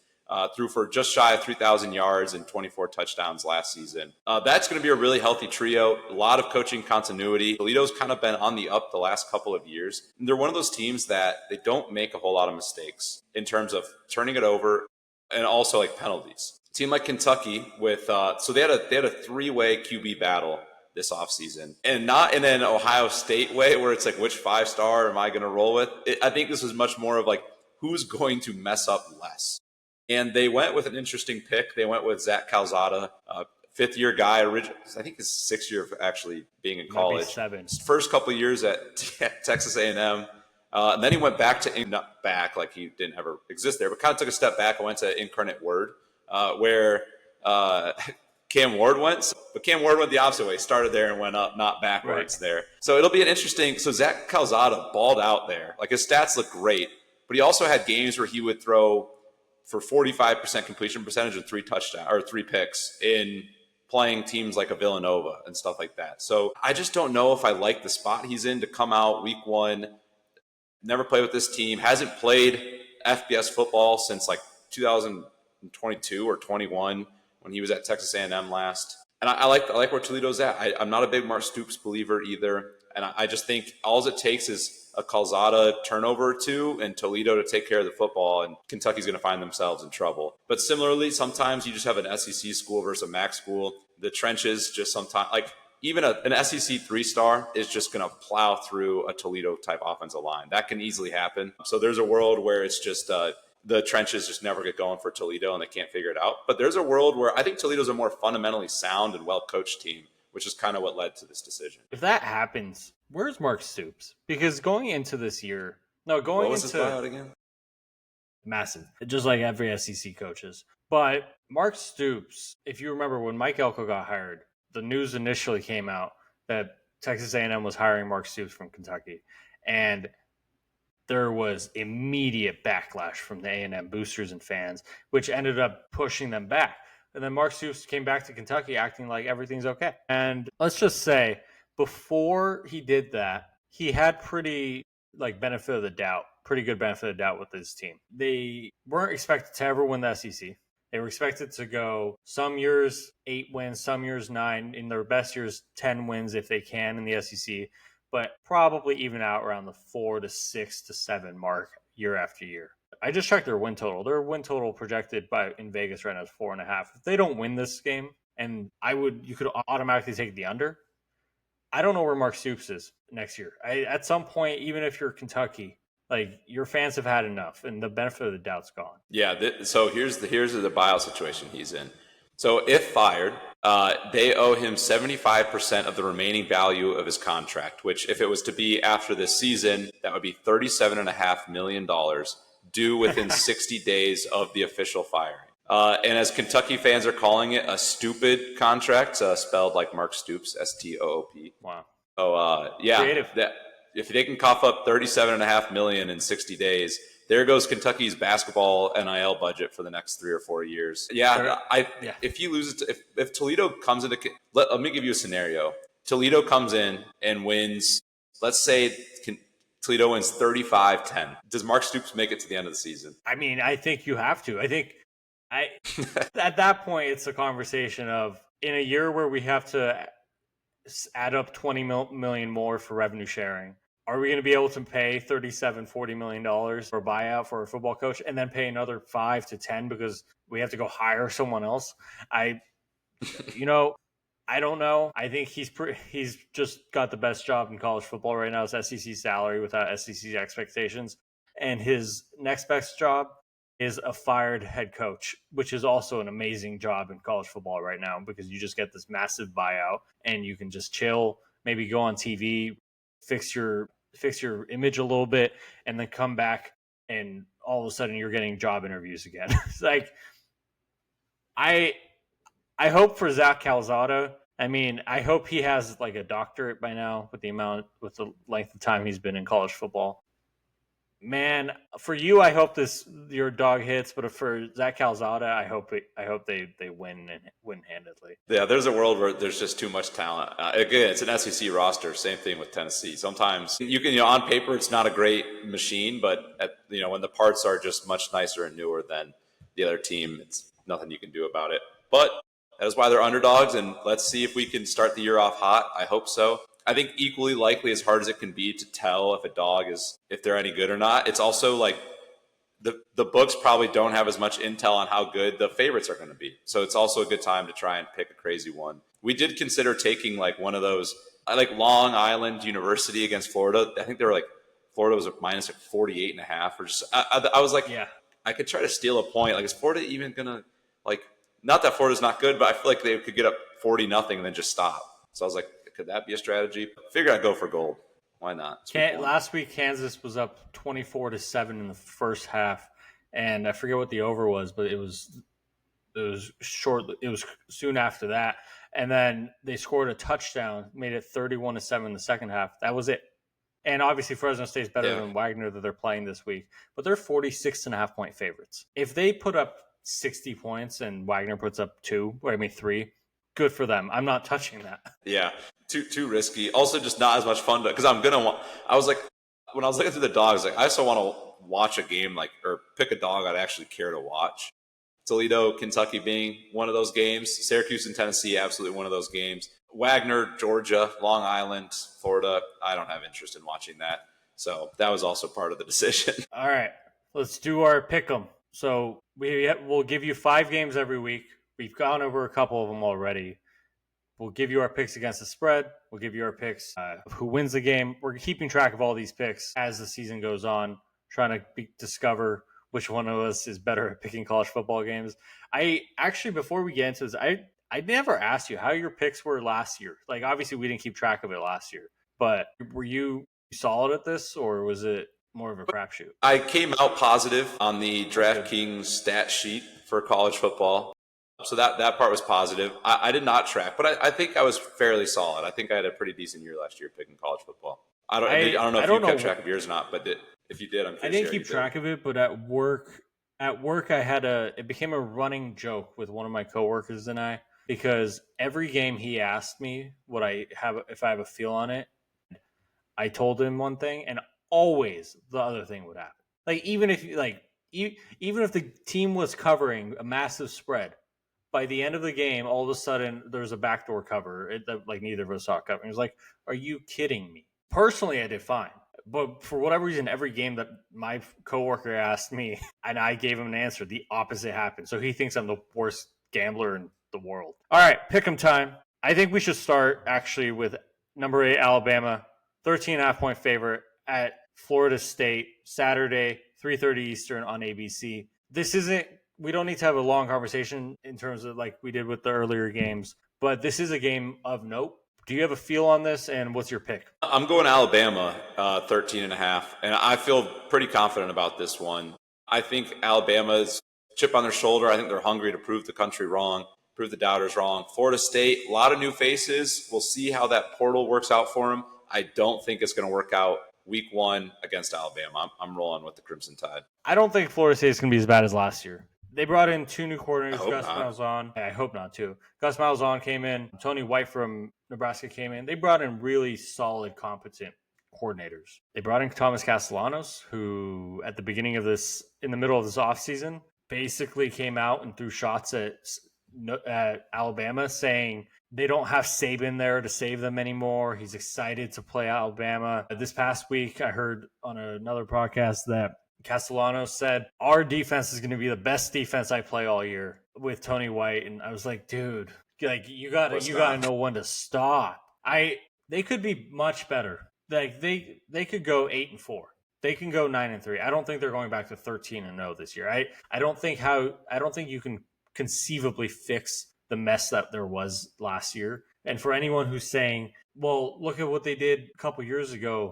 threw for just shy of 3,000 yards and 24 touchdowns last season. That's going to be a really healthy trio. A lot of coaching continuity. Toledo's kind of been on the up the last couple of years. And they're one of those teams that they don't make a whole lot of mistakes in terms of turning it over and also like penalties. A team like Kentucky with so they had a three-way QB battle this offseason, and not in an Ohio State way where it's like, which 5-star am I going to roll with? I think this was much more of like, who's going to mess up less? And they went with an interesting pick. They went with Zach Calzada, fifth-year guy. I think his sixth year of actually being in college. His first couple of years at Texas A&M. And then he went back to, not back like he didn't ever exist there, but kind of took a step back and went to Incarnate Word, where Cam Ward went. But Cam Ward went the opposite way. Started there and went up, not backwards there. So it'll be an interesting – so Zach Calzada balled out there. Like his stats look great, but he also had games where he would throw – for 45% completion percentage and 3 picks in playing teams like a Villanova and stuff like that. So I just don't know if I like the spot he's in to come out week 1, never played with this team, hasn't played FBS football since like 2022 or 21 when he was at Texas A&M last. And I like where Toledo's at. I'm not a big Mark Stoops believer either. And I just think all it takes is a Calzada turnover or 2 and Toledo to take care of the football, and Kentucky's going to find themselves in trouble. But similarly, sometimes you just have an SEC school versus a MAC school. The trenches just sometimes, like even an SEC 3-star is just going to plow through a Toledo-type offensive line. That can easily happen. So there's a world where it's just the trenches just never get going for Toledo and they can't figure it out. But there's a world where I think Toledo's a more fundamentally sound and well-coached team, which is kind of what led to this decision. If that happens, where's Mark Stoops? Because going into this year, what was his buyout again? Massive, just like every SEC coaches. But Mark Stoops, if you remember when Mike Elko got hired, the news initially came out that Texas A&M was hiring Mark Stoops from Kentucky, and there was immediate backlash from the A&M boosters and fans, which ended up pushing them back. And then Mark Stoops came back to Kentucky acting like everything's okay. And let's just say, before he did that, he had pretty benefit of the doubt, pretty good benefit of the doubt with his team. They weren't expected to ever win the SEC. They were expected to go some years 8 wins, some years 9, in their best years 10 wins if they can in the SEC, but probably even out around the 4 to 6 to 7 mark year after year. I just checked their win total. Their win total projected in Vegas right now is 4.5. If they don't win this game, and you could automatically take the under. I don't know where Mark Stoops is next year. At some point, even if you're Kentucky, like your fans have had enough, and the benefit of the doubt's gone. Yeah. So here's the buyout situation he's in. So if fired, they owe him 75% of the remaining value of his contract, which if it was to be after this season, that would be $37.5 million due within 60 days of the official firing. And as Kentucky fans are calling it, a stupid contract, spelled like Mark Stoops, S-T-O-O-P. Wow. So, yeah, creative. If they can cough up $37.5 million in 60 days, there goes Kentucky's basketball NIL budget for the next 3 or 4 years. If you lose it, if Toledo comes into, let me give you a scenario. Toledo comes in and wins, let's say Toledo wins 35-10. Does Mark Stoops make it to the end of the season? I mean, I think you have to. At that point, it's a conversation of, in a year where we have to add up $20 million more for revenue sharing, are we going to be able to pay $37-40 million for a buyout for a football coach and then pay another 5 to 10 because we have to go hire someone else? I don't know. I think he's just got the best job in college football right now. It's SEC salary without SEC expectations. And his next best job is a fired head coach, which is also an amazing job in college football right now because you just get this massive buyout and you can just chill, maybe go on TV, fix your image a little bit, and then come back and all of a sudden you're getting job interviews again. It's like, I hope for Zach Calzada. I mean, I hope he has like a doctorate by now with the length of time he's been in college football. Man, for you, I hope your dog hits, but for Zach Calzada, I hope they win and win handedly. Yeah, there's a world where there's just too much talent. Again, it's an SEC roster. Same thing with Tennessee. Sometimes you can, on paper, it's not a great machine, but when the parts are just much nicer and newer, then the other team. It's nothing you can do about it. But that is why they're underdogs, and let's see if we can start the year off hot. I hope so. I think equally likely, as hard as it can be to tell if a dog if they're any good or not, it's also like the books probably don't have as much intel on how good the favorites are going to be. So it's also a good time to try and pick a crazy one. We did consider taking like one of those, like Long Island University against Florida. I think they were like, Florida was minus like 48.5 or just, I was like, Yeah. I could try to steal a point. Like, is Florida even going to, like, not that Florida's not good, but I feel like they could get up 40-0 and then just stop. So I was like, could that be a strategy? Figured I'd go for gold. Why not? Last week, Kansas was up 24-7 in the first half, and I forget what the over was, but it was short. It was soon after that, and then they scored a touchdown, made it 31-7 in the second half. That was it. And obviously, Fresno State's better than Wagner that they're playing this week, but they're 46.5-point favorites. If they put up 60 points and Wagner puts up 3, good for them. I'm not touching that. Yeah, too risky. Also, just not as much fun because I was like, when I was looking through the dogs, like I also want to watch a game or pick a dog I'd actually care to watch. Toledo, Kentucky being one of those games. Syracuse and Tennessee, absolutely one of those games. Wagner, Georgia, Long Island, Florida. I don't have interest in watching that. So that was also part of the decision. All right, let's do our pick 'em. So we'll give you 5 games every week. We've gone over a couple of them already. We'll give you our picks against the spread. We'll give you our picks of who wins the game. We're keeping track of all these picks as the season goes on, trying to discover which one of us is better at picking college football games. I actually, before we get into this, I never asked you how your picks were last year. Like, obviously, we didn't keep track of it last year, but were you solid at this, or was it more of a crapshoot? I came out positive on the DraftKings stat sheet for college football. So that part was positive. I did not track, but I think I was fairly solid. I think I had a pretty decent year last year picking college football. I don't know if you kept track of yours or not, but if you did, I'm curious. I didn't keep track of it, but at work it became a running joke with one of my coworkers and I, because every game he asked me if I have a feel on it. I told him one thing, and always the other thing would happen. Like even if the team was covering a massive spread, by the end of the game, all of a sudden there's a backdoor cover. Like neither of us saw it coming. It was like, are you kidding me? Personally, I did fine, but for whatever reason, every game that my coworker asked me and I gave him an answer, the opposite happened. So he thinks I'm the worst gambler in the world. All right, pick 'em time. I think we should start actually with number 8 Alabama, 13.5-point favorite at Florida State, Saturday, 3:30 Eastern on ABC. We don't need to have a long conversation in terms of like we did with the earlier games, but this is a game of note. Do you have a feel on this, and what's your pick? I'm going Alabama, 13.5, and I feel pretty confident about this one. I think Alabama's chip on their shoulder. I think they're hungry to prove the country wrong, prove the doubters wrong. Florida State, a lot of new faces. We'll see how that portal works out for them. I don't think it's going to work out week 1 against Alabama. I'm rolling with the Crimson Tide. I don't think Florida State is going to be as bad as last year. They brought in 2 new coordinators. Gus Malzahn. I hope not, too. Gus Malzahn came in. Tony White from Nebraska came in. They brought in really solid, competent coordinators. They brought in Thomas Castellanos, who at the beginning of this, in the middle of this offseason, basically came out and threw shots at Alabama, saying they don't have Saban there to save them anymore. He's excited to play Alabama. This past week, I heard on another podcast that Castellanos said, our defense is going to be the best defense I play all year with Tony White. And I was like, dude, like you gotta know when to stop. They could be much better. Like they could go 8-4. They can go 9-3. I don't think they're going back to 13-0 this year. I don't think you can conceivably fix the mess that there was last year. And for anyone who's saying, well, look at what they did a couple years ago,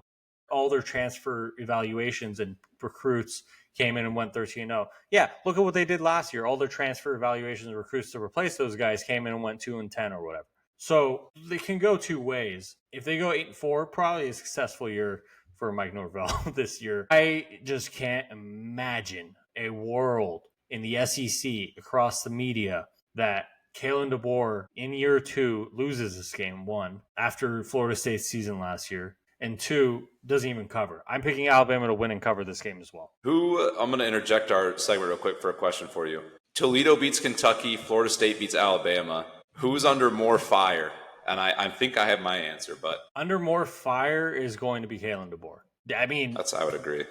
all their transfer evaluations and recruits came in and went 13-0. Yeah, look at what they did last year. All their transfer evaluations and recruits to replace those guys came in and went 2-10 or whatever. So they can go 2 ways. If they go 8-4, probably a successful year for Mike Norvell this year. I just can't imagine a world in the SEC across the media that Kalen DeBoer in year 2 loses this game 1 after Florida State's season last year. and 2, doesn't even cover. I'm picking Alabama to win and cover this game as well. I'm going to interject our segment real quick for a question for you. Toledo beats Kentucky, Florida State beats Alabama. Who's under more fire? And I think I have my answer, but under more fire is going to be Kalen DeBoer. I mean, I would agree.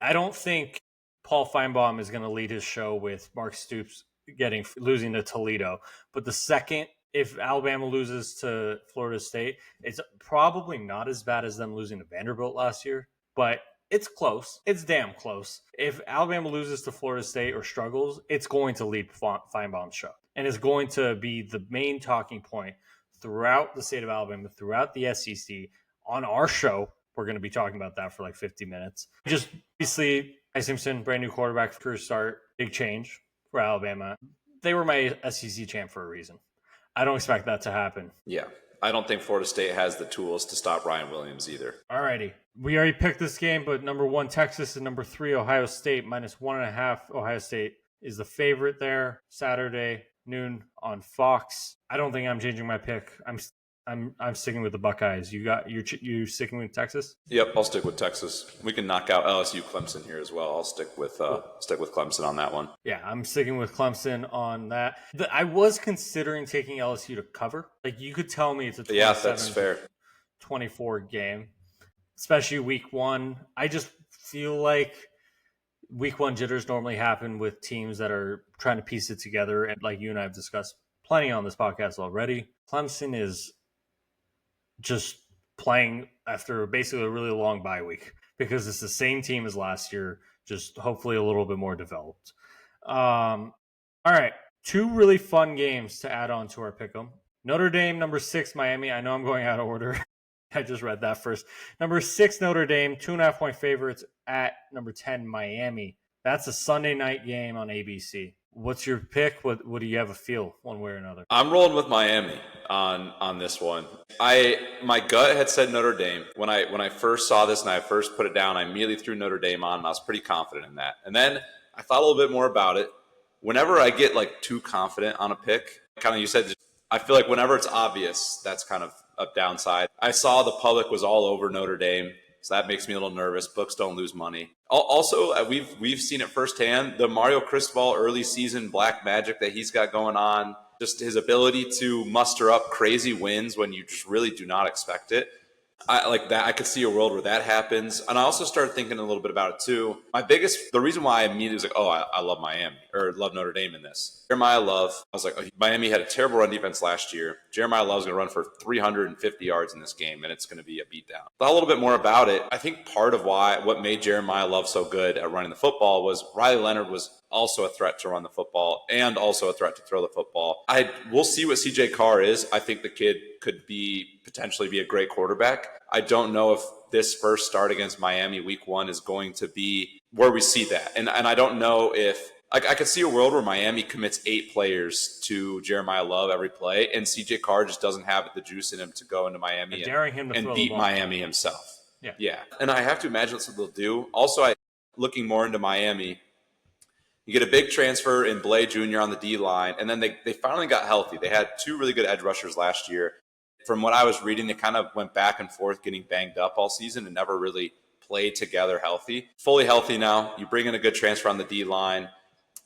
I don't think Paul Feinbaum is going to lead his show with Mark Stoops losing to Toledo. But the second, if Alabama loses to Florida State, it's probably not as bad as them losing to Vanderbilt last year. But it's close. It's damn close. If Alabama loses to Florida State or struggles, it's going to lead Feinbaum's show. And it's going to be the main talking point throughout the state of Alabama, throughout the SEC, on our show. We're going to be talking about that for like 50 minutes. Just obviously, Simpson, brand new quarterback, career start, big change for Alabama. They were my SEC champ for a reason. I don't expect that to happen. Yeah. I don't think Florida State has the tools to stop Ryan Williams either. All righty. We already picked this game, but number 1, Texas, and number 3, Ohio State, -1.5. Ohio State is the favorite there. Saturday, noon on Fox. I don't think I'm changing my pick. I'm sticking with the Buckeyes. You sticking with Texas? Yep, I'll stick with Texas. We can knock out LSU-Clemson here as well. I'll stick with Clemson on that one. Yeah, I'm sticking with Clemson on that. I was considering taking LSU to cover. Like, you could tell me it's a 27-24 game, especially week 1. I just feel like week 1 jitters normally happen with teams that are trying to piece it together, and like you and I have discussed plenty on this podcast already. Clemson is just playing after basically a really long bye week because it's the same team as last year, just hopefully a little bit more developed. All right, 2 really fun games to add on to our pick'em. Notre Dame, number 6, Miami. I know I'm going out of order. I just read that first. Number 6, Notre Dame, 2.5-point favorites at number 10, Miami. That's a Sunday night game on ABC. What's your pick? What do you have a feel one way or another? I'm rolling with Miami on this one. My gut had said Notre Dame. When I first saw this and I first put it down, I immediately threw Notre Dame on, and I was pretty confident in that. And then I thought a little bit more about it. Whenever I get like too confident on a pick, kind of you said, I feel like whenever it's obvious, that's kind of a downside. I saw the public was all over Notre Dame, so that makes me a little nervous. Books don't lose money. Also, we've seen it firsthand, the Mario Cristobal early season black magic that he's got going on, just his ability to muster up crazy wins when you just really do not expect it. I could see a world where that happens. And I also started thinking a little bit about it too. The reason why I immediately was like, oh, I love Miami or love Notre Dame in this. Jeremiah Love, I was like, oh, Miami had a terrible run defense last year. Jeremiah Love's going to run for 350 yards in this game, and it's going to be a beatdown. Thought a little bit more about it. I think part of what made Jeremiah Love so good at running the football was Riley Leonard was also a threat to run the football and also a threat to throw the football. We'll see what CJ Carr is. I think the kid could potentially be a great quarterback. I don't know if this first start against Miami week 1 is going to be where we see that. And I don't know if I could see a world where Miami commits 8 players to Jeremiah Love every play, and CJ Carr just doesn't have the juice in him to go into Miami and beat Miami himself. Yeah. And I have to imagine that's what they'll do. Also, looking more into Miami, you get a big transfer in Blay Jr. on the D-line, and then they finally got healthy. They had 2 really good edge rushers last year. From what I was reading, they kind of went back and forth getting banged up all season and never really played together healthy. Fully healthy now. You bring in a good transfer on the D-line.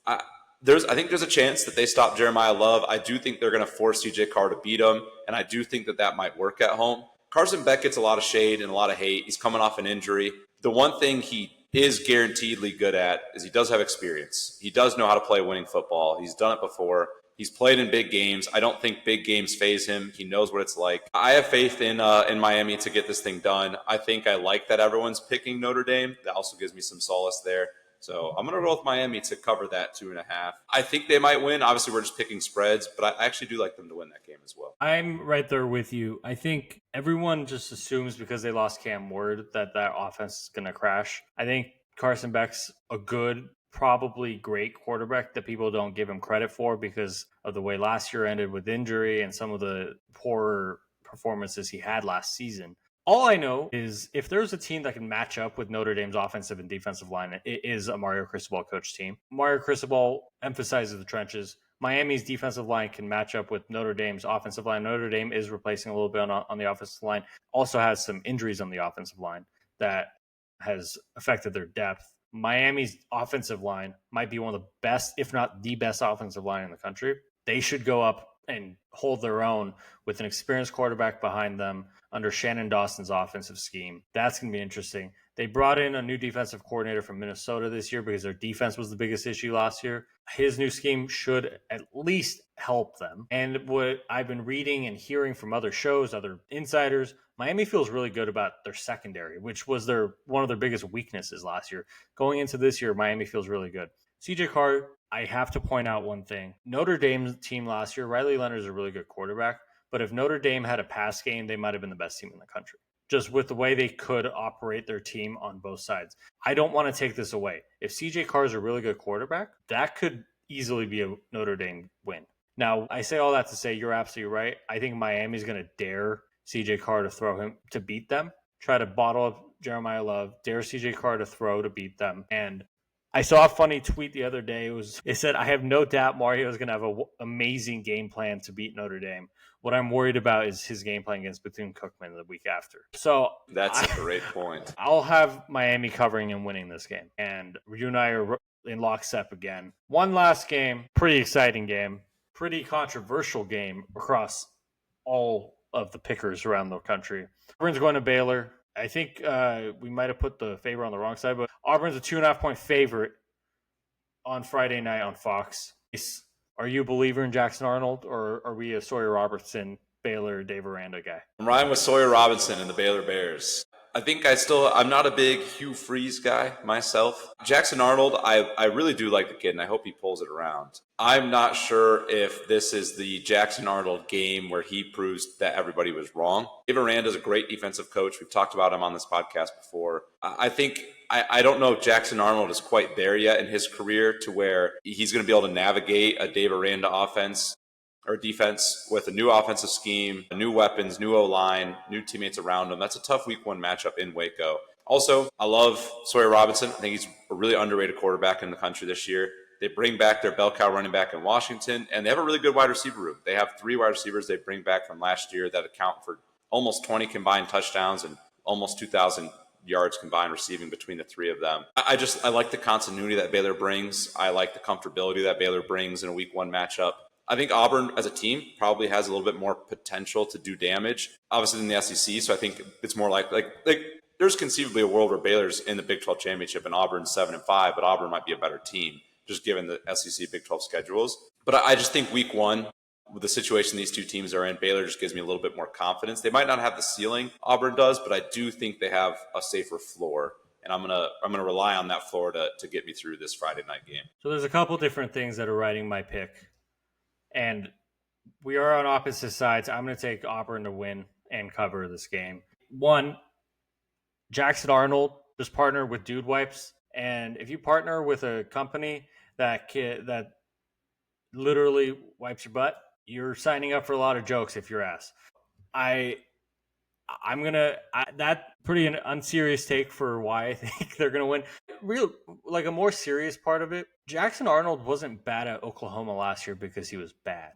I think there's a chance that they stop Jeremiah Love. I do think they're going to force CJ Carr to beat him, and I do think that might work at home. Carson Beck gets a lot of shade and a lot of hate. He's coming off an injury. The one thing he is guaranteedly good at is he does have experience. He does know how to play winning football. He's done it before. He's played in big games. I don't think big games faze him. He knows what it's like. I have faith in Miami to get this thing done. I think I like that everyone's picking Notre Dame. That also gives me some solace there. So I'm going to roll with Miami to cover that 2.5. I think they might win. Obviously, we're just picking spreads, but I actually do like them to win that game as well. I'm right there with you. I think everyone just assumes because they lost Cam Ward that offense is going to crash. I think Carson Beck's a good, probably great quarterback that people don't give him credit for because of the way last year ended with injury and some of the poor performances he had last season. All I know is if there's a team that can match up with Notre Dame's offensive and defensive line, it is a Mario Cristobal coach team. Mario Cristobal emphasizes the trenches. Miami's defensive line can match up with Notre Dame's offensive line. Notre Dame is replacing a little bit on the offensive line. Also has some injuries on the offensive line that has affected their depth. Miami's offensive line might be one of the best, if not the best offensive line in the country. They should go up and hold their own with an experienced quarterback behind them under Shannon Dawson's offensive scheme. That's going to be interesting. They brought in a new defensive coordinator from Minnesota this year because their defense was the biggest issue last year. His new scheme should at least help them. And what I've been reading and hearing from other shows, other insiders, Miami feels really good about their secondary, which was one of their biggest weaknesses last year. Going into this year, Miami feels really good. CJ Carr, I have to point out one thing. Notre Dame's team last year, Riley Leonard's a really good quarterback, but if Notre Dame had a pass game, they might have been the best team in the country, just with the way they could operate their team on both sides. I don't want to take this away. If CJ Carr is a really good quarterback, that could easily be a Notre Dame win. Now, I say all that to say you're absolutely right. I think Miami's going to dare CJ Carr to throw him to beat them, try to bottle up Jeremiah Love, dare CJ Carr to throw to beat them. And I saw a funny tweet the other day. It said, I have no doubt Mario is going to have an amazing game plan to beat Notre Dame. What I'm worried about is his game plan against Bethune-Cookman the week after. So that's a great point. I'll have Miami covering and winning this game. And you and I are in lockstep again. One last game, pretty exciting game, pretty controversial game across all of the pickers around the country. Auburn's going to Baylor. I think we might have put the favor on the wrong side, but Auburn's a 2.5-point favorite on Friday night on Fox. Are you a believer in Jackson Arnold, or are we a Sawyer Robertson, Baylor, Dave Aranda guy? I'm riding with Sawyer Robinson and the Baylor Bears. I think I'm not a big Hugh Freeze guy myself. Jackson Arnold, I really do like the kid, and I hope he pulls it around. I'm not sure if this is the Jackson Arnold game where he proves that everybody was wrong. Dave Aranda is a great defensive coach. We've talked about him on this podcast before. I don't know if Jackson Arnold is quite there yet in his career to where he's going to be able to navigate a Dave Aranda offense or defense with a new offensive scheme, new weapons, new O-line, new teammates around him. That's a tough week one matchup in Waco. Also, I love Sawyer Robinson. I think he's a really underrated quarterback in the country this year. They bring back their bell cow running back in Washington, and they have a really good wide receiver room. They have 3 wide receivers they bring back from last year that account for almost 20 combined touchdowns and almost 2,000 yards combined receiving between the 3 of them. I like the continuity that Baylor brings. I like the comfortability that Baylor brings in a week one matchup. I think Auburn as a team probably has a little bit more potential to do damage, obviously in the SEC. So I think it's more like there's conceivably a world where Baylor's in the Big 12 championship and Auburn's 7-5, but Auburn might be a better team just given the SEC Big 12 schedules. But I just think week one, with the situation these two teams are in, Baylor just gives me a little bit more confidence. They might not have the ceiling Auburn does, but I do think they have a safer floor. And I'm gonna rely on that floor to get me through this Friday night game. So there's a couple different things that are riding my pick. And we are on opposite sides. I'm going to take Auburn to win and cover this game. One, Jackson Arnold just partnered with Dude Wipes. And if you partner with a company that literally wipes your butt, you're signing up for a lot of jokes if you're ass. That's pretty an unserious take for why I think they're going to win. Like a more serious part of it, Jackson Arnold wasn't bad at Oklahoma last year because he was bad.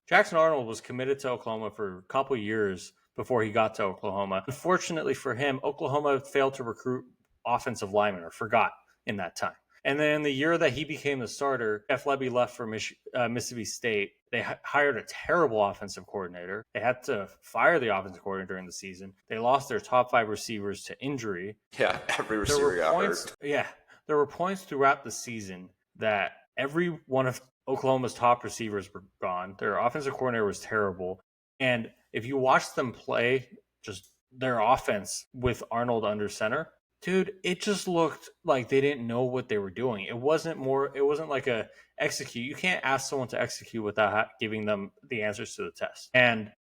Jackson Arnold was committed to Oklahoma for a couple years before he got to Oklahoma. Unfortunately for him, Oklahoma failed to recruit offensive linemen or forgot in that time. And then the year that he became the starter, Jeff Lebby left for Mississippi State. They hired a terrible offensive coordinator. They had to fire the offensive coordinator during the season. They lost their top 5 receivers to injury. Yeah, every receiver got hurt. Yeah, there were points throughout the season that every one of Oklahoma's top receivers were gone. Their offensive coordinator was terrible. And if you watch them play just their offense with Arnold under center, dude, it just looked like they didn't know what they were doing. It wasn't like a execute. You can't ask someone to execute without giving them the answers to the test. And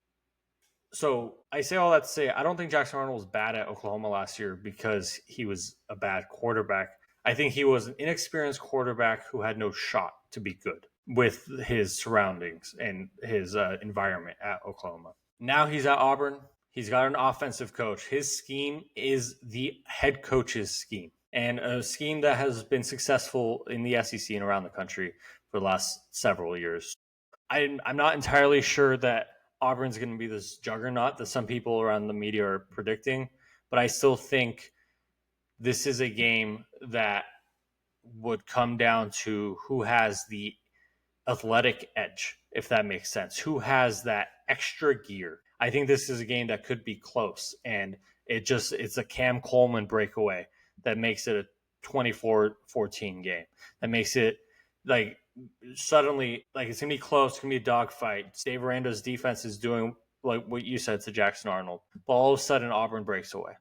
so I say all that to say, I don't think Jackson Arnold was bad at Oklahoma last year because he was a bad quarterback. I think he was an inexperienced quarterback who had no shot to be good with his surroundings and his environment at Oklahoma. Now he's at Auburn. He's got an offensive coach. His scheme is the head coach's scheme, and a scheme that has been successful in the SEC and around the country for the last several years. I'm not entirely sure that Auburn's going to be this juggernaut that some people around the media are predicting, but I still think this is a game that would come down to who has the athletic edge, if that makes sense. Who has that extra gear? I think this is a game that could be close, and it's a Cam Coleman breakaway that makes it a 24-14 game. That makes it like suddenly like it's gonna be close, it's gonna be a dogfight. Dave Aranda's defense is doing like what you said to Jackson Arnold, but all of a sudden Auburn breaks away,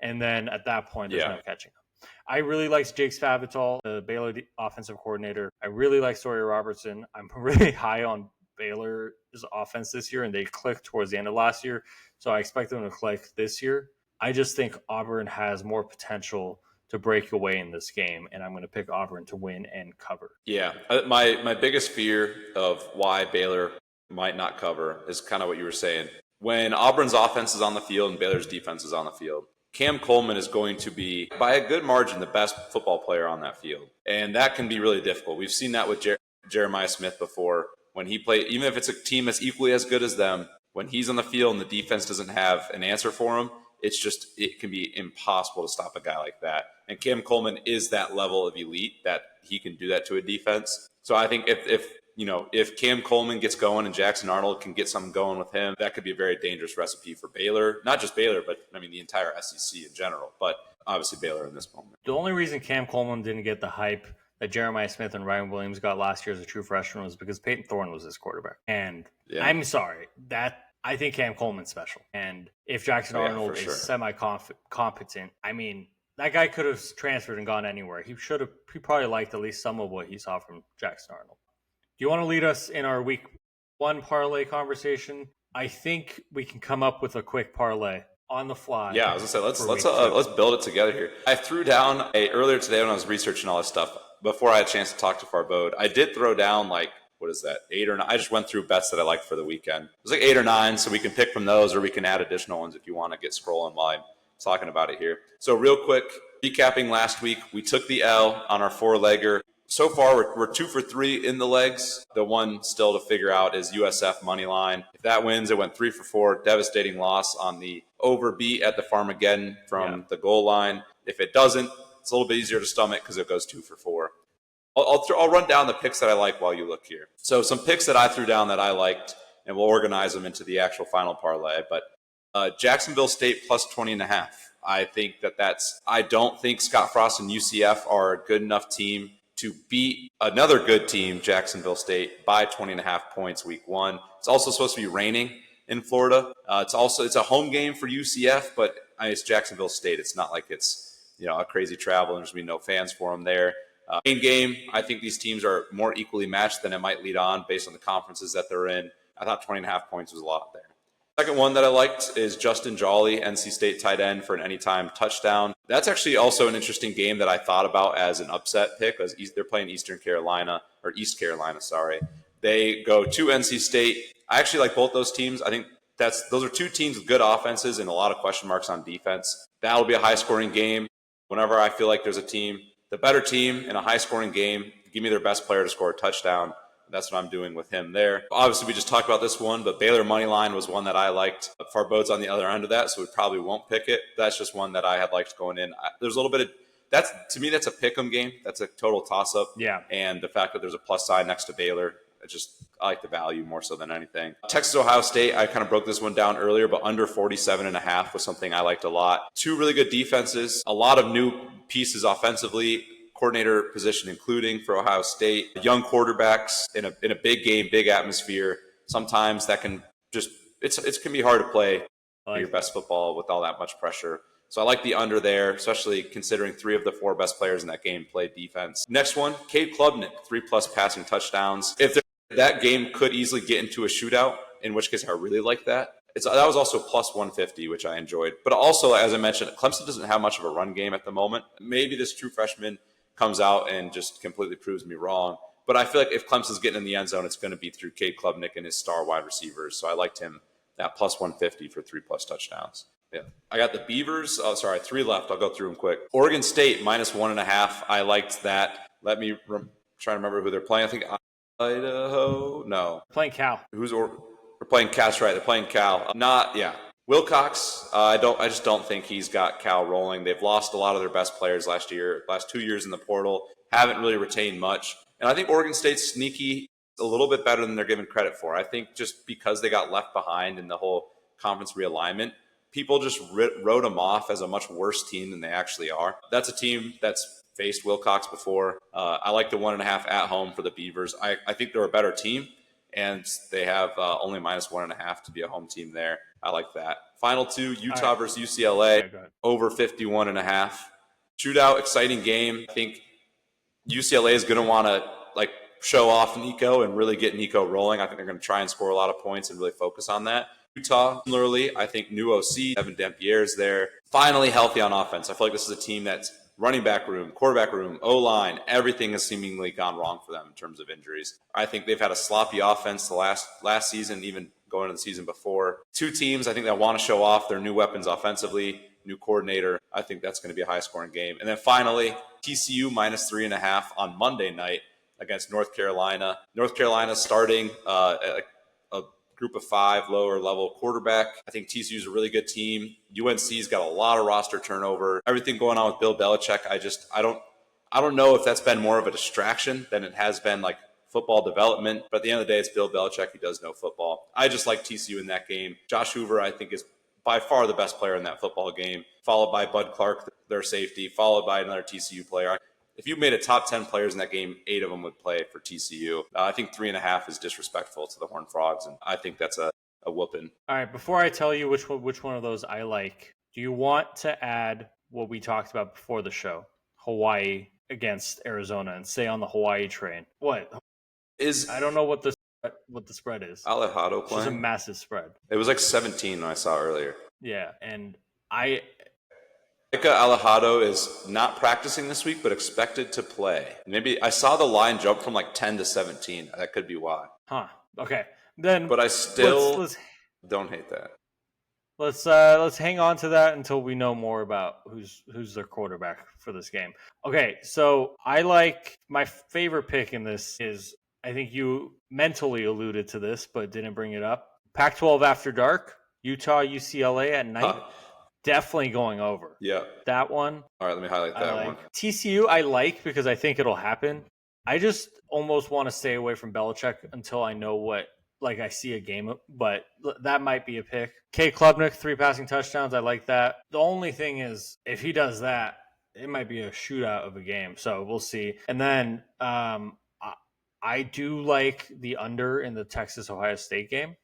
and then at that point there's no catching up. I really like Jake Spavital, the Baylor offensive coordinator. I really like Sawyer Robertson. I'm really high on Baylor's offense this year, and they clicked towards the end of last year. So I expect them to click this year. I just think Auburn has more potential to break away in this game, and I'm going to pick Auburn to win and cover. Yeah, my biggest fear of why Baylor might not cover is kind of what you were saying. When Auburn's offense is on the field and Baylor's defense is on the field, Cam Coleman is going to be, by a good margin, the best football player on that field. And that can be really difficult. We've seen that with Jeremiah Smith before. When he played, even if it's a team that's equally as good as them, when he's on the field and the defense doesn't have an answer for him, it can be impossible to stop a guy like that. And Cam Coleman is that level of elite that he can do that to a defense. So I think if Cam Coleman gets going and Jackson Arnold can get something going with him, that could be a very dangerous recipe for Baylor. Not just Baylor, but I mean the entire SEC in general. But obviously Baylor in this moment. The only reason Cam Coleman didn't get the hype that Jeremiah Smith and Ryan Williams got last year as a true freshman was because Peyton Thorne was his quarterback. And I'm sorry, I think Cam Coleman's special. And if Jackson Arnold is semi-competent, I mean, that guy could have transferred and gone anywhere. He probably liked at least some of what he saw from Jackson Arnold. Do you want to lead us in our week one parlay conversation? I think we can come up with a quick parlay on the fly. Yeah, I was gonna say let's build it together here. I threw down earlier today when I was researching all this stuff before I had a chance to talk to Farbode. I did throw down what is that, 8 or 9? I just went through bets that I liked for the weekend. It was like 8 or 9, so we can pick from those, or we can add additional ones if you want to get scrolling while I'm talking about it here. So real quick, recapping last week, we took the L on our 4-legger. So far, we're 2 for 3 in the legs. The one still to figure out is USF money line. If that wins, it went 3 for 4. Devastating loss on the overbeat at the Farmageddon from the goal line. If it doesn't, it's a little bit easier to stomach because it goes 2 for 4. I'll run down the picks that I like while you look here. So some picks that I threw down that I liked, and we'll organize them into the actual final parlay. But Jacksonville State plus 20.5. I think I don't think Scott Frost and UCF are a good enough team to beat another good team, Jacksonville State, by 20.5 points week one. It's also supposed to be raining in Florida. It's a home game for UCF, but it's Jacksonville State. It's not like it's a crazy travel and there's going to be no fans for them there. Main game, I think these teams are more equally matched than it might lead on based on the conferences that they're in. I thought 20.5 points was a lot there. Second one that I liked is Justin Jolly, NC State tight end for an anytime touchdown. That's actually also an interesting game that I thought about as an upset pick because they're playing East Carolina. They go to NC State. I actually like both those teams. I think those are two teams with good offenses and a lot of question marks on defense. That'll be a high-scoring game. Whenever I feel like there's a team, the better team in a high-scoring game, give me their best player to score a touchdown. That's what I'm doing with him there. Obviously, we just talked about this one, but Baylor money line was one that I liked. Farbode's on the other end of that, so we probably won't pick it. That's just one that I had liked going in. There's a little bit of to me, that's a pick'em game. That's a total toss-up. Yeah. And the fact that there's a plus sign next to Baylor, I like the value more so than anything. Texas-Ohio State, I kind of broke this one down earlier, but under 47.5 was something I liked a lot. Two really good defenses, a lot of new pieces offensively, coordinator position including for Ohio State, young quarterbacks in a big game, big atmosphere. Sometimes that can it can be hard to play your best football with all that much pressure. So I like the under there, especially considering 3 of the 4 best players in that game played defense. Next one, Cade Klubnik, 3+ passing touchdowns. That game could easily get into a shootout, in which case I really like that. That was also plus 150, which I enjoyed. But also, as I mentioned, Clemson doesn't have much of a run game at the moment. Maybe this true freshman comes out and just completely proves me wrong. But I feel like if Clemson's getting in the end zone, it's going to be through Cade Klubnik and his star wide receivers. So I liked him at plus 150 for 3+ touchdowns. Yeah. I got the Beavers. 3 left. I'll go through them quick. Oregon State minus 1.5. I liked that. Let me try to remember who they're playing. I think Idaho? No. Playing Cal. They're playing Cal, right? They're playing Cal. Wilcox, I just don't think he's got Cal rolling. They've lost a lot of their best players last 2 years in the portal. Haven't really retained much. And I think Oregon State's sneaky a little bit better than they're given credit for. I think just because they got left behind in the whole conference realignment, people just wrote them off as a much worse team than they actually are. That's a team that's faced Wilcox before. I like the 1.5 at home for the Beavers. I think they're a better team, and they have only -1.5 to be a home team there. I like that. Final two, Utah versus UCLA, over 51.5. Shootout, exciting game. I think UCLA is going to want to show off Nico and really get Nico rolling. I think they're going to try and score a lot of points and really focus on that. Utah, similarly, I think new OC, Evan Dampierre's there. Finally healthy on offense. I feel like this is a team that's running back room, quarterback room, O-line, everything has seemingly gone wrong for them in terms of injuries. I think they've had a sloppy offense the last season, even going into the season before. Two teams, I think, that want to show off their new weapons offensively, new coordinator. I think that's going to be a high-scoring game. And then finally, TCU -3.5 on Monday night against North Carolina. North Carolina starting a group of 5 lower level quarterback. I think TCU is a really good team. UNC's got a lot of roster turnover. Everything going on with Bill Belichick, I don't know if that's been more of a distraction than it has been like football development. But at the end of the day, it's Bill Belichick. He does know football. I just like TCU in that game. Josh Hoover, I think, is by far the best player in that football game, followed by Bud Clark, their safety, followed by another TCU player. If you made a top 10 players in that game, 8 of them would play for TCU. I think 3.5 is disrespectful to the Horned Frogs, and I think that's a whooping. All right, before I tell you which one of those I like, do you want to add what we talked about before the show, Hawaii against Arizona, and stay on the Hawaii train? What is? I don't know what the spread is. Alejado playing? It's a massive spread. It was like 17 when I saw earlier. Yeah, and Micah Alejado is not practicing this week, but expected to play. Maybe I saw the line jump from like 10 to 17. That could be why. Huh. Okay. Then, but I still don't hate that. Let's hang on to that until we know more about who's their quarterback for this game. Okay, so I like my favorite pick in this is, I think you mentally alluded to this but didn't bring it up. Pac-12 after dark, Utah UCLA at night. Definitely going over. Yeah. That one. All right, let me highlight that one. TCU I like because I think it'll happen. I just almost want to stay away from Belichick until I know I see a game, but that might be a pick. K. Klubnik, 3 passing touchdowns. I like that. The only thing is, if he does that, it might be a shootout of a game. So we'll see. And then I do like the under in the Texas-Ohio State game.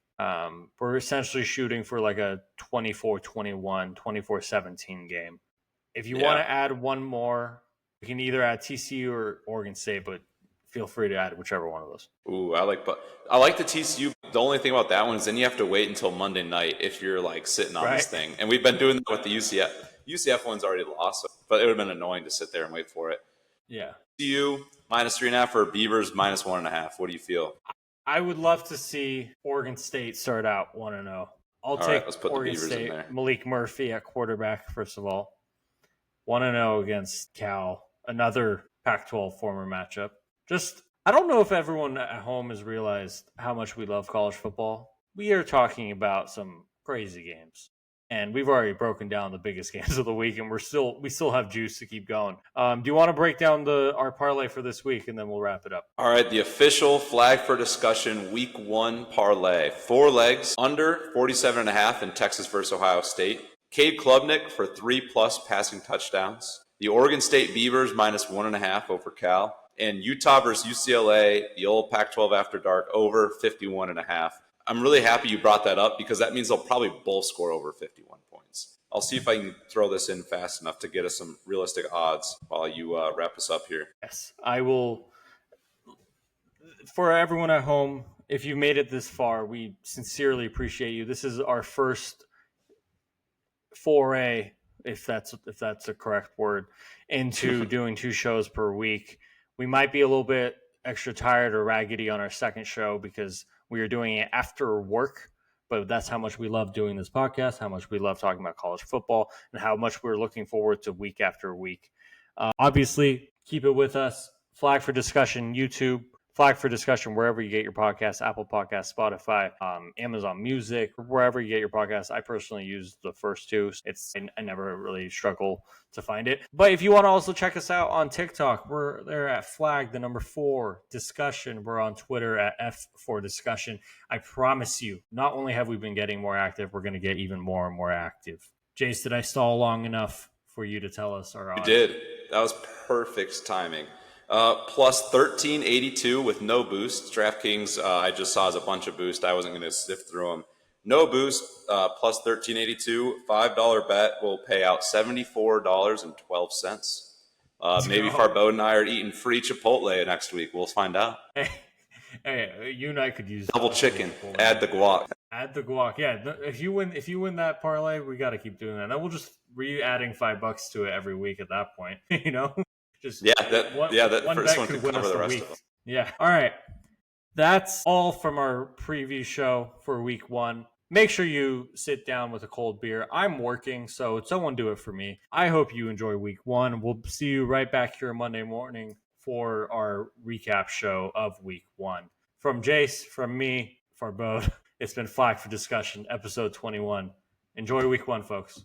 We're essentially shooting for like a 24-21, 24-17 game. If you want to add one more, you can either add TCU or Oregon State, but feel free to add whichever one of those. Ooh, I like the TCU. The only thing about that one is then you have to wait until Monday night if you're like sitting on this thing. And we've been doing that with the UCF. UCF one's already lost, but it would have been annoying to sit there and wait for it. Yeah. TCU -3.5 or Beavers -1.5. What do you feel? I would love to see Oregon State start out 1-0. I'll take let's put Oregon the Beavers State, in there. Malik Murphy at quarterback, first of all. 1-0 against Cal, another Pac-12 former matchup. I don't know if everyone at home has realized how much we love college football. We are talking about some crazy games. And we've already broken down the biggest games of the week, and we still have juice to keep going. Do you want to break down our parlay for this week, and then we'll wrap it up? All right, the official flag for discussion week 1 parlay. 4 legs, under 47.5 in Texas versus Ohio State. Cade Klubnik for 3+ passing touchdowns. The Oregon State Beavers -1.5 over Cal. And Utah versus UCLA, the old Pac-12 after dark, over 51.5. I'm really happy you brought that up because that means they'll probably both score over 51 points. I'll see if I can throw this in fast enough to get us some realistic odds while you wrap us up here. Yes, I will. For everyone at home, if you made it this far, we sincerely appreciate you. This is our first foray, if that's a correct word, into doing 2 shows per week. We might be a little bit extra tired or raggedy on our second show because we are doing it after work, but that's how much we love doing this podcast, how much we love talking about college football, and how much we're looking forward to week after week. Obviously, keep it with us. Flag for Discussion YouTube. Flag for Discussion, wherever you get your podcasts, Apple Podcasts, Spotify, Amazon Music, wherever you get your podcasts. I personally use the first two. I never really struggle to find it. But if you want to also check us out on TikTok, we're there at flag, the number 4, discussion. We're on Twitter at F4Discussion. I promise you, not only have we been getting more active, we're going to get even more and more active. Jace, did I stall long enough for you to tell us our odds? You did. That was perfect timing. Plus 1382 with no boost. DraftKings, I just saw as a bunch of boost. I wasn't going to sift through them. No boost, plus 1382. $5 bet will pay out $74.12. Maybe Farbo and I are eating free Chipotle next week. We'll find out. Hey, you and I could use double chicken. Add the guac. Add the guac. Yeah, if you win that parlay, we got to keep doing that. Then we'll just adding $5 to it every week at that point. Just one bet could win us the week. Yeah. All right. That's all from our preview show for week 1. Make sure you sit down with a cold beer. I'm working, so someone do it for me. I hope you enjoy week 1. We'll see you right back here Monday morning for our recap show of week 1. From Jace, from me, for both, it's been Flag for Discussion, episode 21. Enjoy week 1, folks.